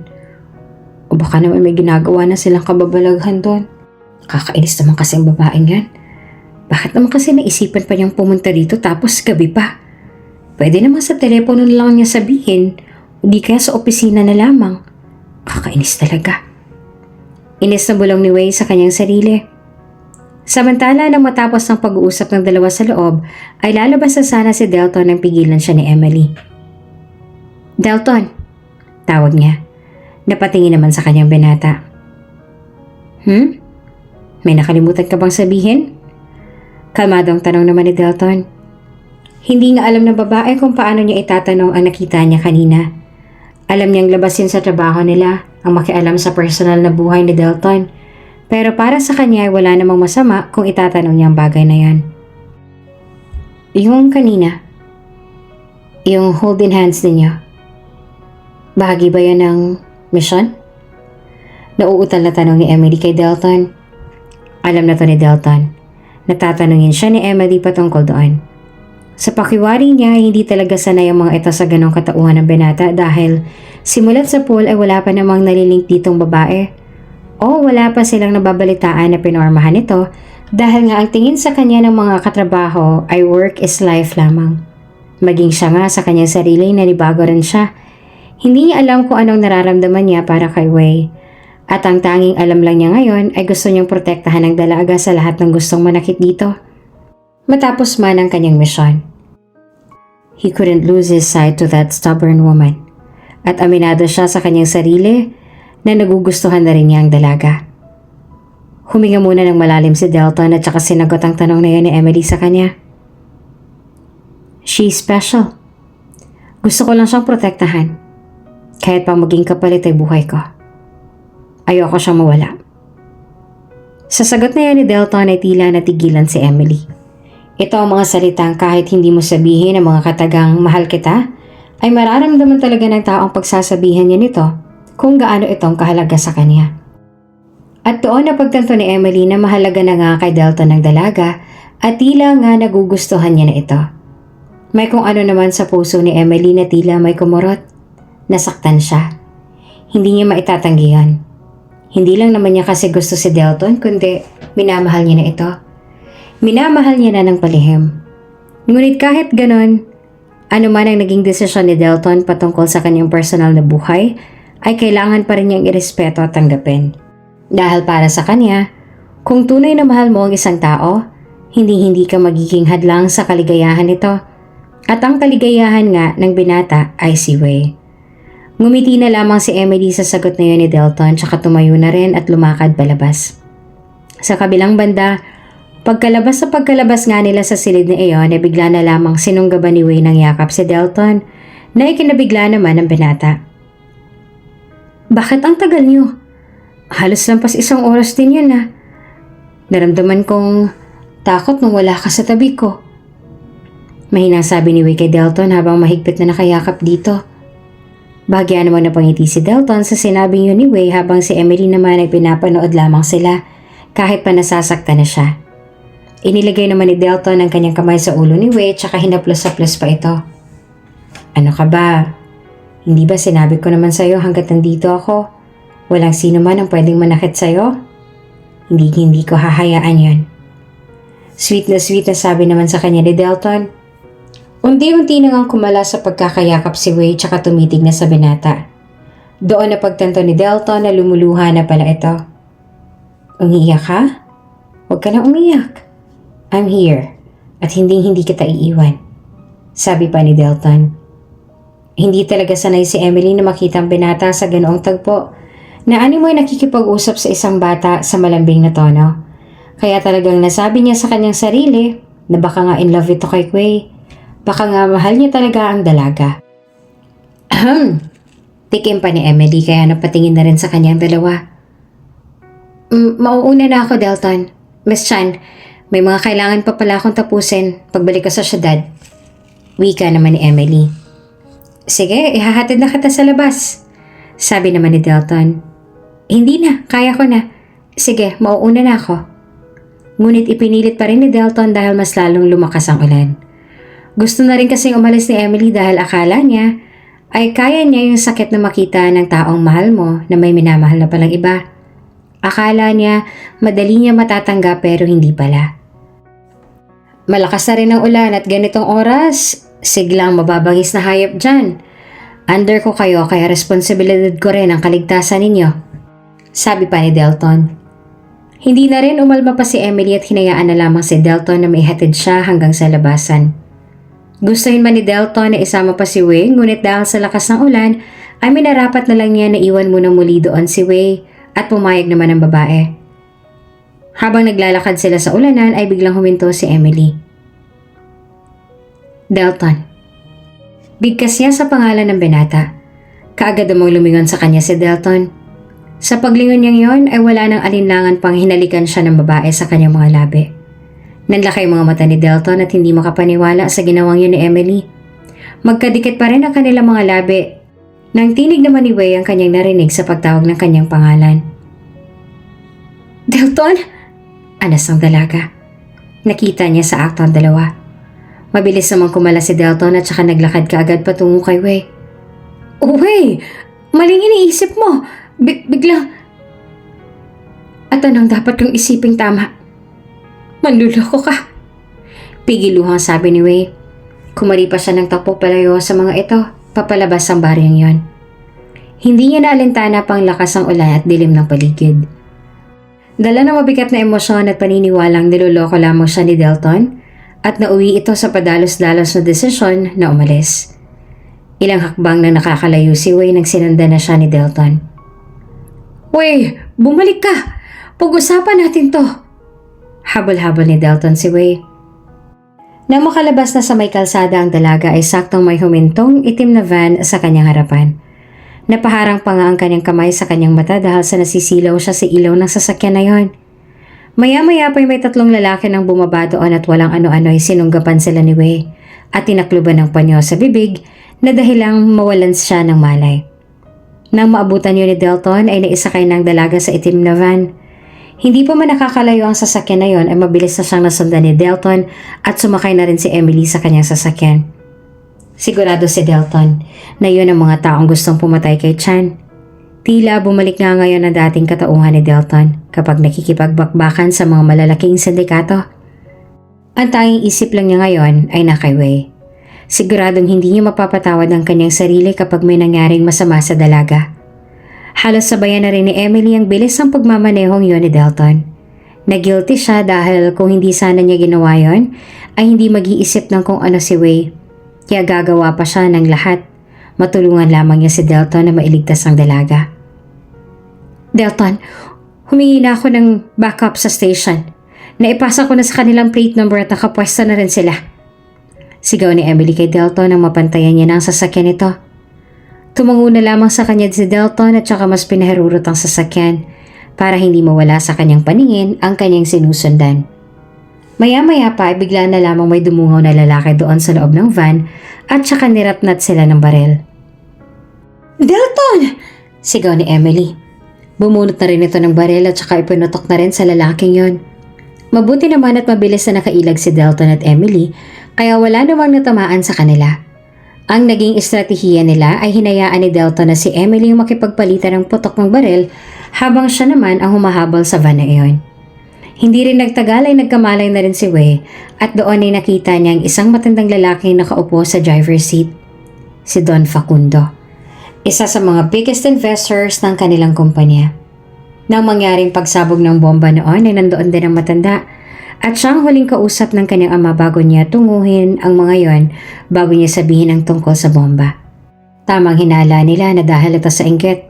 Speaker 1: O baka naman may ginagawa na silang kababalaghan doon. Kakainis naman kasi ang babaeng yan. Bakit naman kasi naisipan pa niyang pumunta dito tapos gabi pa? Pwede naman sa telepono na lang niya sabihin o di kaya sa opisina na lamang. Kakainis talaga. Inis na bulong ni Wei sa kanyang sarili. Samantala nang matapos ng pag-uusap ng dalawa sa loob ay lalabas na sana si Delton nang pigilan siya ni Emily. Delton, tawag niya. Napatingin naman sa kanyang binata. May nakalimutan ka bang sabihin? Kalmadong tanong naman ni Delton. Hindi nga alam ng babae kung paano niya itatanong ang nakita niya kanina. Alam niyang labasin sa trabaho nila ang makialam sa personal na buhay ni Delton. Pero para sa kanya ay wala namang masama kung itatanong niya ang bagay na yan. Yung kanina, yung holding hands ninyo, bahagi ba yan ng mission? Nauutal na tanong ni Emily kay Delton. Alam na to ni Delton. Natatanungin siya ni Emily patungkol doon. Sa pakiwari niya, hindi talaga sanay ang mga ito sa ganong katauhan ng binata dahil simulat sa pool ay wala pa namang nalilink ditong babae. O wala pa silang nababalitaan na pinormahan ito dahil nga ang tingin sa kanya ng mga katrabaho ay work is life lamang. Maging siya nga sa kanyang sarili nanibago rin siya. Hindi niya alam kung anong nararamdaman niya para kay Wei. At ang tanging alam lang niya ngayon ay gusto niyang protektahan ng dalaga sa lahat ng gustong manakit dito. Matapos man ang kanyang misyon. He couldn't lose his sight to that stubborn woman. At aminado siya sa kanyang sarili na nagugustuhan na rin niya ang dalaga. Huminga muna ng malalim si Delton at saka sinagot ang tanong na yun ni Emily sa kanya. She's special. Gusto ko lang siyang protektahan. Kahit pa maging kapalit ay buhay ko. Ayoko siyang mawala. Sa sagot na yan ni Delton ay tila natigilan si Emily. Ito ang mga salitang kahit hindi mo sabihin ang mga katagang mahal kita, ay mararamdaman talaga ng tao ang pagsasabihan niya nito kung gaano itong kahalaga sa kanya. At doon napagtanto ni Emily na mahalaga na nga kay Delton ng dalaga at tila nga nagugustuhan niya na ito. May kung ano naman sa puso ni Emily na tila may kumurot. Nasaktan siya. Hindi niya maitatanggi yan. Hindi lang naman niya kasi gusto si Delton kundi minamahal niya na ito. Minamahal niya na ng palihim. Ngunit kahit ganon, ano man ang naging desisyon ni Delton patungkol sa kanyang personal na buhay, ay kailangan pa rin niyang irespeto at tanggapin. Dahil para sa kanya, kung tunay na mahal mo ang isang tao, hindi ka magiging hadlang sa kaligayahan nito. At ang kaligayahan nga ng binata ay si Wei. Ngumiti na lamang si Emily sa sagot na yun ni Delton tsaka tumayo na rin at lumakad palabas. Sa kabilang banda, pagkalabas nga nila sa silid na iyon ay bigla na lamang sinunggaban ni Wei ng yakap si Delton na ikinabigla naman ng binata. Bakit ang tagal niyo? Halos lampas 1 oras din yun ah. Naramdaman kong takot nung wala ka sa tabi ko. Mahinang sabi ni Wei kay Delton habang mahigpit na nakayakap dito. Bahagya namang napangiti si Delton sa sinabing yun ni Wei habang si Emily naman ay pinapanood lamang sila kahit pa nasasaktan na siya. Inilagay naman ni Delton ang kanyang kamay sa ulo ni Wei tsaka hinaplos-haplos pa ito. Ano ka ba? Hindi ba sinabi ko naman sa'yo hanggat nandito ako? Walang sino man ang pwedeng manakit sa'yo? Hindi ko hahayaan yon. Sweet na sabi naman sa kanya ni Delton. Unti-unti na ngang kumala sa pagkakayakap si Wei tsaka tumitig na sa binata. Doon na pagtanto ni Delton na lumuluha na pala ito. Umiiyak ka? Huwag ka na umiyak. I'm here at hindi kita iiwan. Sabi pa ni Delton. Hindi talaga sanay si Emily na makita ang binata sa ganoong tagpo na animoy nakikipag-usap sa isang bata sa malambing na tono. Kaya talagang nasabi niya sa kanyang sarili na baka nga in love ito kay Wei. Baka nga mahal niya talaga ang dalaga. Tikim pa ni Emily kaya napatingin na rin sa kanyang dalawa. Mauuna na ako, Delton. Miss Chan, may mga kailangan pa pala akong tapusin pagbalik ko sa syudad. Wika naman ni Emily. Sige, ihahatid na kita sa labas. Sabi naman ni Delton. Hindi na, kaya ko na. Sige, mauuna na ako. Ngunit ipinilit pa rin ni Delton dahil mas lalong lumakas ang ulan. Gusto na rin kasing umalis ni Emily dahil akala niya ay kaya niya yung sakit na makita ng taong mahal mo na may minamahal na palang iba. Akala niya madali niya matatanggap pero hindi pala. Malakas na rin ang ulan at ganitong oras, siglang mababangis na hayop dyan. Under ko kayo kaya responsibilidad ko rin ang kaligtasan ninyo. Sabi pa ni Delton. Hindi na rin umalma pa si Emily at hinayaan na lamang si Delton na maihatid siya hanggang sa labasan. Gustuhin man ni Delton na isama pa si Wei, ngunit dahil sa lakas ng ulan, ay minarapat na lang niya na iwan muna muli doon si Wei at pumayag naman ang babae. Habang naglalakad sila sa ulanan ay biglang huminto si Emily. Delton. Bigkas niya sa pangalan ng binata. Kaagad namang lumingon sa kanya si Delton. Sa paglingon niyang yon ay wala nang alinlangan pang hinalikan siya ng babae sa kanyang mga labi. Nanlaki ang mga mata ni Delton at hindi makapaniwala sa ginawang yun ni Emily. Magkadikit pa rin ang kanilang mga labi nang tinig naman ni Wei ang kanyang narinig sa pagtawag ng kanyang pangalan. Delton? Anas ang dalaga. Nakita niya sa akto ang dalawa. Mabilis namang kumala si Delton at saka naglakad kaagad patungo kay Wei. Oh Wei! Maling iniisip mo! Bigla... At anong dapat kong isiping tama? Manluloko ka. Pigiluhang sabi ni Wei. Kumari pa siya ng takbo palayo sa mga ito, papalabas ang baryang yon. Hindi niya naalintana pang lakas ang ulan at dilim ng paligid. Dala ng mabigat na emosyon at paniniwalang niloloko lamang siya ni Delton at nauwi ito sa padalos-dalos na desisyon na umalis. Ilang hakbang na nakakalayo si Wei nang sinundan na siya ni Delton. Wei, bumalik ka! Pag-usapan natin to! Habol-habol ni Delton si Wei. Nang makalabas na sa may kalsada ang dalaga ay saktong may humintong itim na van sa kanyang harapan. Napaharang pa nga ang kanyang kamay sa kanyang mata dahil sa nasisilaw siya sa ilaw ng sasakyan na yon. Maya-maya pa may 3 lalaki nang bumaba doon at walang ano-ano ay sinunggapan sila ni Wei at tinakluban ng panyo sa bibig na dahilang mawalan siya ng malay. Nang maabutan yun ni Delton ay naisakay ng dalaga sa itim na van. Hindi pa man nakakalayo ang sasakyan na yon ay mabilis na siyang nasundan ni Delton at sumakay na rin si Emily sa kanyang sasakyan. Sigurado si Delton na yun ang mga taong gustong pumatay kay Chan. Tila bumalik nga ngayon ang dating katauhan ni Delton kapag nakikipagbakbakan sa mga malalaking sindikato. Ang tanging isip lang niya ngayon ay na kay Wei. Siguradong hindi niya mapapatawad ang kanyang sarili kapag may nangyaring masama sa dalaga. Halos sabayan na rin ni Emily ang bilis ng pagmamanehong yon ni Delton. Na-guilty siya dahil kung hindi sana niya ginawa yon, ay hindi mag-iisip ng kung ano si Wei. Kaya gagawa pa siya ng lahat. Matulungan lamang niya si Delton na mailigtas ang dalaga. Delton, humingi na ako ng backup sa station. Naipasa ko na sa kanilang plate number at nakapwesto na rin sila. Sigaw ni Emily kay Delton nang mapantayan niya na ang sasakyan nito. Tumango na lamang sa kanya si Delton at saka mas pinahirurot ang sasakyan para hindi mawala sa kanyang paningin ang kanyang sinusundan. Maya-maya pa ay bigla na lamang may dumungaw na lalaki doon sa loob ng van at saka niratnat sila ng barel. Delton! Sigaw ni Emily. Bumunot na rin ito ng barel at saka ipinutok na rin sa lalaking yon. Mabuti naman at mabilis na nakailag si Delton at Emily kaya wala namang natamaan sa kanila. Ang naging estratehiya nila ay hinayaan ni Delton na si Emily yung makipagpalitan ng putok ng barel habang siya naman ang humahabol sa van na iyon. Hindi rin nagtagal ay nagkamalay na rin si Wei at doon ay nakita niya ang isang matandang lalaki nakaupo sa driver's seat. Si Don Facundo, isa sa mga biggest investors ng kanilang kumpanya. Nang mangyaring pagsabog ng bomba noon ay nandoon din ang matanda at siyang huling kausap ng kanyang ama bago niya tunguhin ang mga yon bago niya sabihin ang tungkol sa bomba. Tamang hinala nila na dahil ito sa inggit.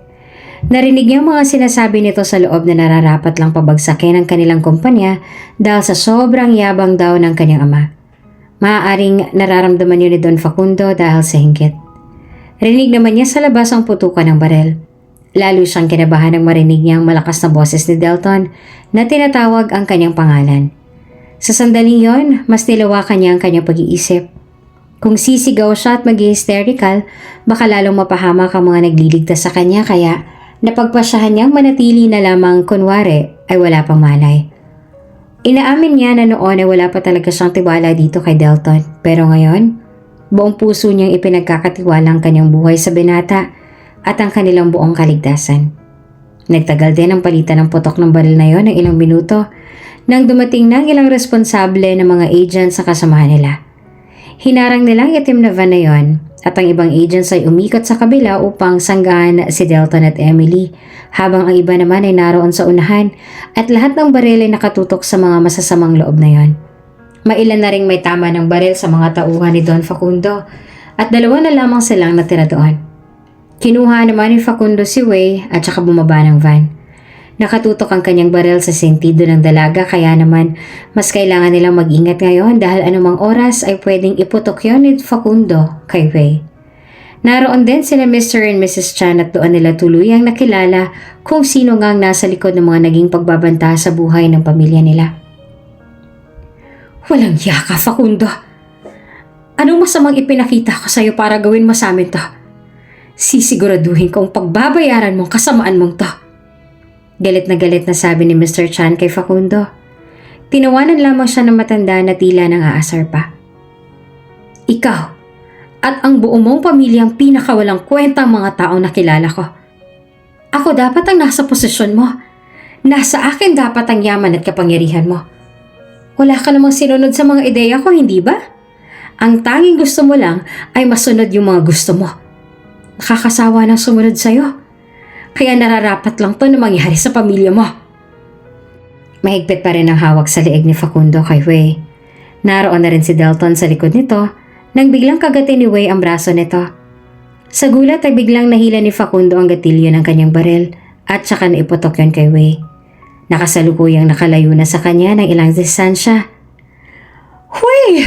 Speaker 1: Narinig niya mga sinasabi nito sa loob na nararapat lang pabagsakin ang kanilang kumpanya dahil sa sobrang yabang daw ng kanyang ama. Maaaring nararamdaman niyo ni Don Facundo dahil sa inggit. Rinig naman niya sa labas ang putukan ng barel. Lalo siyang kinabahan nang marinig niya ang malakas na boses ni Delton na tinatawag ang kanyang pangalan. Sa sandaling yon, mas nilawakan niya ang kanyang pag-iisip. Kung sisigaw siya at mag-hysterical, baka lalong mapahamak ang mga nagliligtas sa kanya kaya napagpasyahan niyang manatili na lamang kunwari ay wala pang malay. Inaamin niya na noon ay wala pa talaga siyang tiwala dito kay Delton pero ngayon, buong puso niyang ipinagkakatiwala ang kanyang buhay sa binata at ang kanilang buong kaligtasan. Nagtagal din ang palitan ng putok ng baril na yon ng ilang minuto nang dumating ng ilang responsable ng mga agents sa kasamahan nila. Hinarang nilang itim na van na yon at ang ibang agents ay umikot sa kabila upang sanggahan si Delton at Emily habang ang iba naman ay naroon sa unahan at lahat ng baril ay nakatutok sa mga masasamang loob na yon. Mailan na ring may tama ng baril sa mga tauhan ni Don Facundo at dalawa na lamang silang natira doon. Kinuha naman ni Facundo si Wei at saka bumaba ng van. Nakatutok ang kanyang baril sa sentido ng dalaga kaya naman mas kailangan nilang mag-ingat ngayon dahil anumang oras ay pwedeng iputok yon ni Facundo kay Wei. Naroon din sila Mr. and Mrs. Chan at doon nila tuluyang nakilala kung sino nga ang nasa likod ng mga naging pagbabanta sa buhay ng pamilya nila. Walang yaka, Facundo. Anong masamang ipinakita ko sa'yo para gawin mo sa amin to? Sisiguraduhin kong pagbabayaran mong kasamaan mong to. Galit na sabi ni Mr. Chan kay Facundo. Tinawanan lamang siya ng matanda na tila nang aasar pa. Ikaw at ang buo mong pamilyang pinakawalang kwentang mga taong nakilala ko. Ako dapat ang nasa posisyon mo. Nasa akin dapat ang yaman at kapangyarihan mo. Wala ka namang sinunod sa mga ideya ko, hindi ba? Ang tanging gusto mo lang ay masunod yung mga gusto mo. Nakakasawa ng sumunod sa'yo. Kaya nararapat lang to na mangyari sa pamilya mo. Mahigpit pa rin ang hawak sa leeg ni Facundo kay Wei. Naroon na rin si Delton sa likod nito nang biglang kagatin ni Wei ang braso nito. Sa gulat ay biglang nahila ni Facundo ang gatilyo ng kanyang baril at saka naiputok yon kay Wei. Nakasalukuyang nakalayo na sa kanya ng ilang distansya. Wei!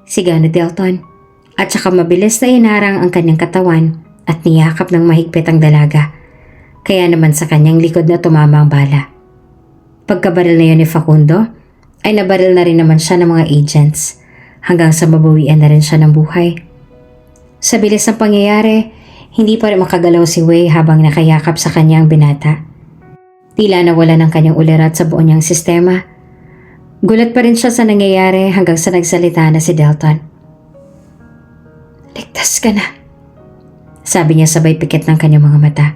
Speaker 1: Sigaw ni Delton at saka mabilis na inarang ang kanyang katawan at niyakap ng mahigpit ang dalaga. Kaya naman sa kanyang likod na tumama ang bala. Pagkabaril na yun ni Facundo, ay nabaril na rin naman siya ng mga agents hanggang sa mabawian na rin siya ng buhay. Sa bilis ng pangyayari, hindi pa rin makagalaw si Wei habang nakayakap sa kanyang binata. Tila nawala ng kanyang ulirat sa buong niyang sistema. Gulat pa rin siya sa nangyayari hanggang sa nagsalita na si Delton. "Ligtas ka na," sabi niya sabay pikit ng kanyang mga mata.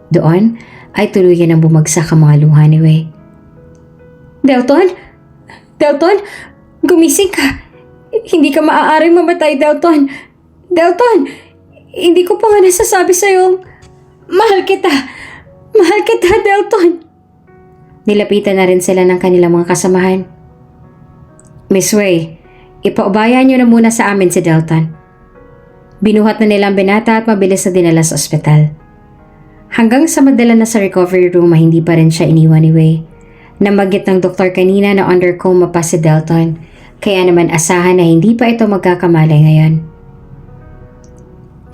Speaker 1: Doon ay tuluyan ang bumagsak ang mga luha ni Wei. "Delton? Delton? Gumising ka! Hindi ka maaaring mamatay, Delton! Delton! Hindi ko pa nga nasasabi sa'yo, mahal kita! Mahal kita, Delton!" Nilapitan na rin sila ng kanilang mga kasamahan. "Miss Wei, ipaubaya niyo na muna sa amin si Delton." Binuhat na nila ang binata at mabilis na dinala sa ospital. Hanggang sa madala na sa recovery room ay hindi pa rin siya iniwan ni Wei. Namagit ng doktor kanina na under coma pa si Delton, kaya naman asahan na hindi pa ito magkakamalay ngayon.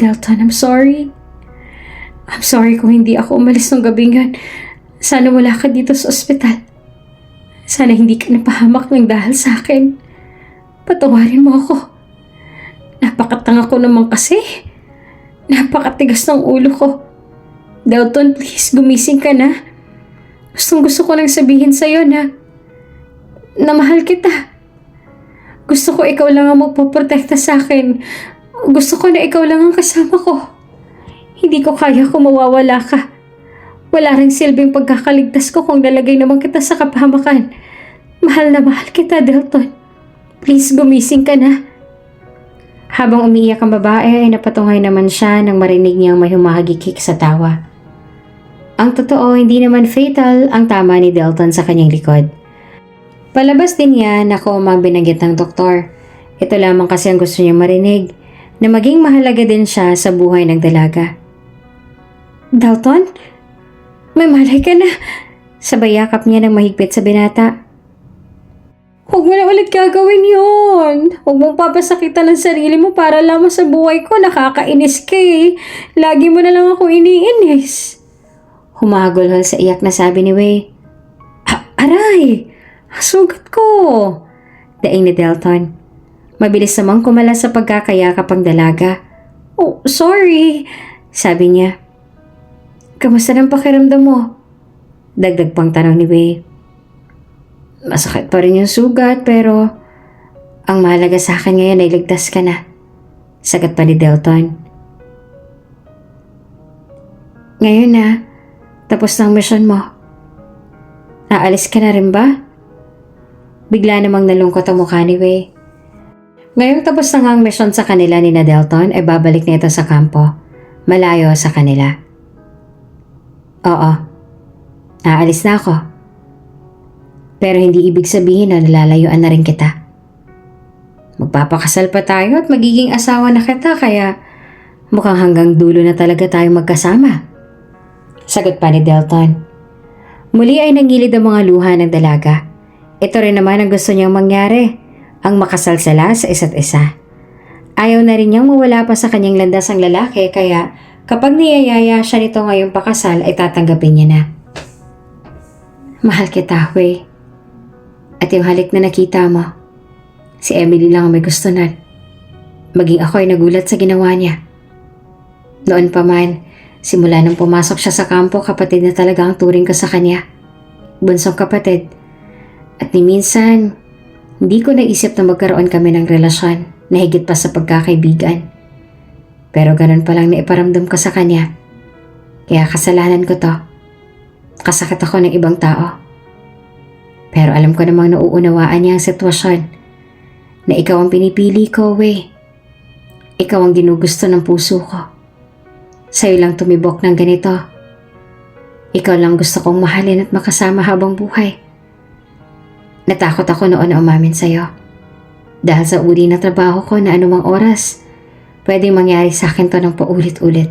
Speaker 1: "Delton, I'm sorry. I'm sorry kung hindi ako umalis ng gabing yan. Sana wala ka dito sa ospital. Sana hindi ka napahamak ng dahil sa akin. Patawarin mo ako. Napakatanga ko naman kasi. Napakatigas ng ulo ko. Delton, please, gumising ka na. Gusto ko nang sabihin sa'yo na mahal kita. Gusto ko ikaw lang ang magpoprotekta sa akin. Gusto ko na ikaw lang ang kasama ko. Hindi ko kaya kung mawawala ka. Wala ring silbing pagkakaligtas ko kung lalagay naman kita sa kapahamakan. Mahal na mahal kita, Delton. Please, gumising ka na." Habang umiiyak ang babae ay napatungay naman siya nang marinig niyang may humahagikik sa tawa. Ang totoo, hindi naman fatal ang tama ni Delton sa kanyang likod. Palabas din niya na koma ang binanggit ng doktor. Ito lamang kasi ang gusto niyang marinig, na maging mahalaga din siya sa buhay ng dalaga. "Delton? May malay ka na." Sabay yakap niya ng mahigpit sa binata. "Huwag mo na ulit gagawin yun. Huwag mong papasakitan ng sarili mo para lamang sa buhay ko. Nakakainis ka eh. Lagi mo na lang ako iniinis." Humahagulhol sa iyak na sabi ni Wei. "Aray! Sugat ko!" Daing ni Delton. Mabilis namang kumala sa pagkakayakap ang dalaga. "Oh, sorry," sabi niya. "Kamusta ng pakiramdam mo?" Dagdag pang tanong ni Wei. "Masakit pa rin yung sugat pero ang mahalaga sa akin ngayon ay ligtas ka na," sagot pa ni Delton. "Ngayon na, tapos na ang mission mo. Aalis ka na rin ba?" Bigla namang nalungkot ang mukha ni Wei. Ngayong tapos na nga ang mission sa kanila ni na Delton ay babalik na ito sa kampo, malayo sa kanila. "Oo, aalis na ako. Pero hindi ibig sabihin na nalalayuan na rin kita. Magpapakasal pa tayo at magiging asawa na kita kaya mukhang hanggang dulo na talaga tayo magkasama," sagot pa ni Delton. Muli ay nangilid ang mga luha ng dalaga. Ito rin naman ang gusto niyang mangyari, ang makasal sila sa isa't isa. Ayaw na rin niyang mawala pa sa kanyang landas ang lalaki kaya kapag niyayaya siya nito ngayong pakasal ay tatanggapin niya na. "Mahal kita, Wei. At yung halik na nakita mo, si Emily lang ang may gusto nun. Maging ako ay nagulat sa ginawa niya. Noon pa man, simula nang pumasok siya sa kampo, kapatid na talaga ang turing ko sa kanya. Bunsong kapatid. At ni minsan, hindi ko naisip na magkaroon kami ng relasyon na higit pa sa pagkakaibigan. Pero ganun pa lang na iparamdam ko sa kanya. Kaya kasalanan ko to. Kasakit ako ng ibang tao. Pero alam ko namang nauunawaan niya ang sitwasyon na ikaw ang pinipili ko, Wei. Ikaw ang ginugusto ng puso ko. Sa'yo lang tumibok ng ganito. Ikaw lang gusto kong mahalin at makasama habang buhay. Natakot ako noon na umamin sa'yo. Dahil sa uri na trabaho ko na anumang oras, pwedeng mangyari sa akin to ng paulit-ulit.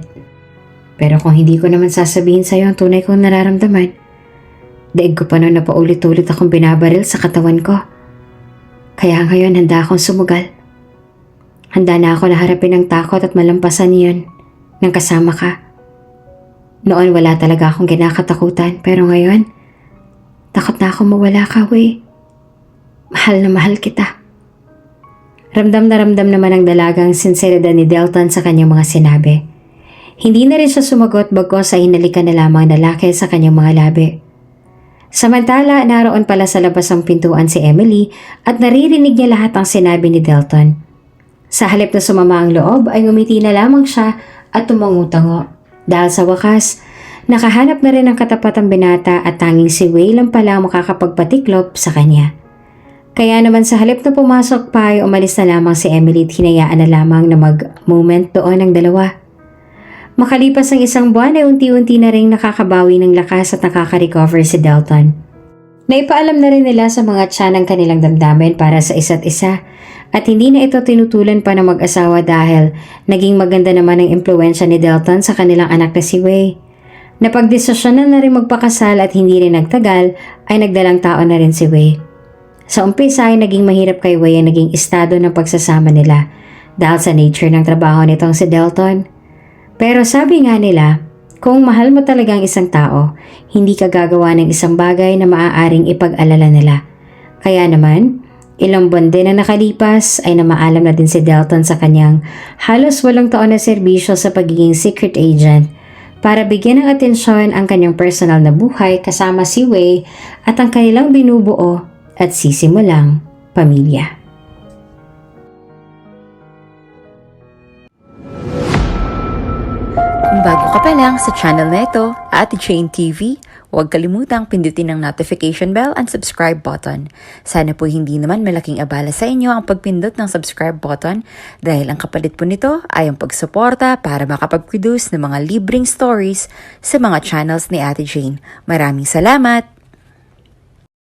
Speaker 1: Pero kung hindi ko naman sasabihin sa'yo ang tunay kong nararamdaman, daig ko pa noon na paulit-ulit akong binabaril sa katawan ko. Kaya ngayon handa akong sumugal. Handa na ako na harapin ang takot at malampasan niyon nang kasama ka. Noon wala talaga akong kinakatakutan pero ngayon, takot na akong mawala ka, Wei. Mahal na mahal kita. Ramdam na ramdam naman ang dalagang sinseridad ni Delton sa kanyang mga sinabi. Hindi na rin siya sumagot bagkos sa hinalikan na lamang lalaki sa kanyang mga labi. Samantala, naroon pala sa labas ng pintuan si Emily at naririnig niya lahat ang sinabi ni Delton. Sa halip na sumama ang loob ay ngumiti na lamang siya at tumango-tango. Dahil sa wakas, nakahanap na rin ng katapatang binata at tanging si Wei lang pala ang makakapagpatiklop sa kanya. Kaya naman sa halip na pumasok pa ay umalis na lamang si Emily at hinayaan na lamang na mag-moment doon ang dalawa. Makalipas ang isang buwan ay unti-unti na rin nakakabawi ng lakas at nakaka-recover si Delton. Naipaalam na rin nila sa mga tiyan ang kanilang damdamin para sa isa't isa at hindi na ito tinutulan pa ng mag-asawa dahil naging maganda naman ang impluensya ni Delton sa kanilang anak na si Wei. Napagdesisyonan na rin magpakasal at hindi rin nagtagal ay nagdalang tao na rin si Wei. Sa umpisa ay naging mahirap kay Wei ang naging estado ng pagsasama nila dahil sa nature ng trabaho nitong si Delton. Pero sabi nga nila, kung mahal mo talagang isang tao, hindi ka gagawa ng isang bagay na maaaring ipag-alala nila. Kaya naman, ilang buwan din na nakalipas ay namaalam na din si Delton sa kanyang halos walang taon na serbisyo sa pagiging secret agent para bigyan ng atensyon ang kanyang personal na buhay kasama si Wei at ang kanilang binubuo at sisimulang pamilya.
Speaker 2: Kung bago ka pa lang sa channel na ito, Ate Jane TV, huwag kalimutang pindutin ang notification bell and subscribe button. Sana po hindi naman malaking abala sa inyo ang pagpindot ng subscribe button dahil ang kapalit po nito ay ang pagsuporta para makapag-produce ng mga libreng stories sa mga channels ni Ate Jane. Maraming salamat!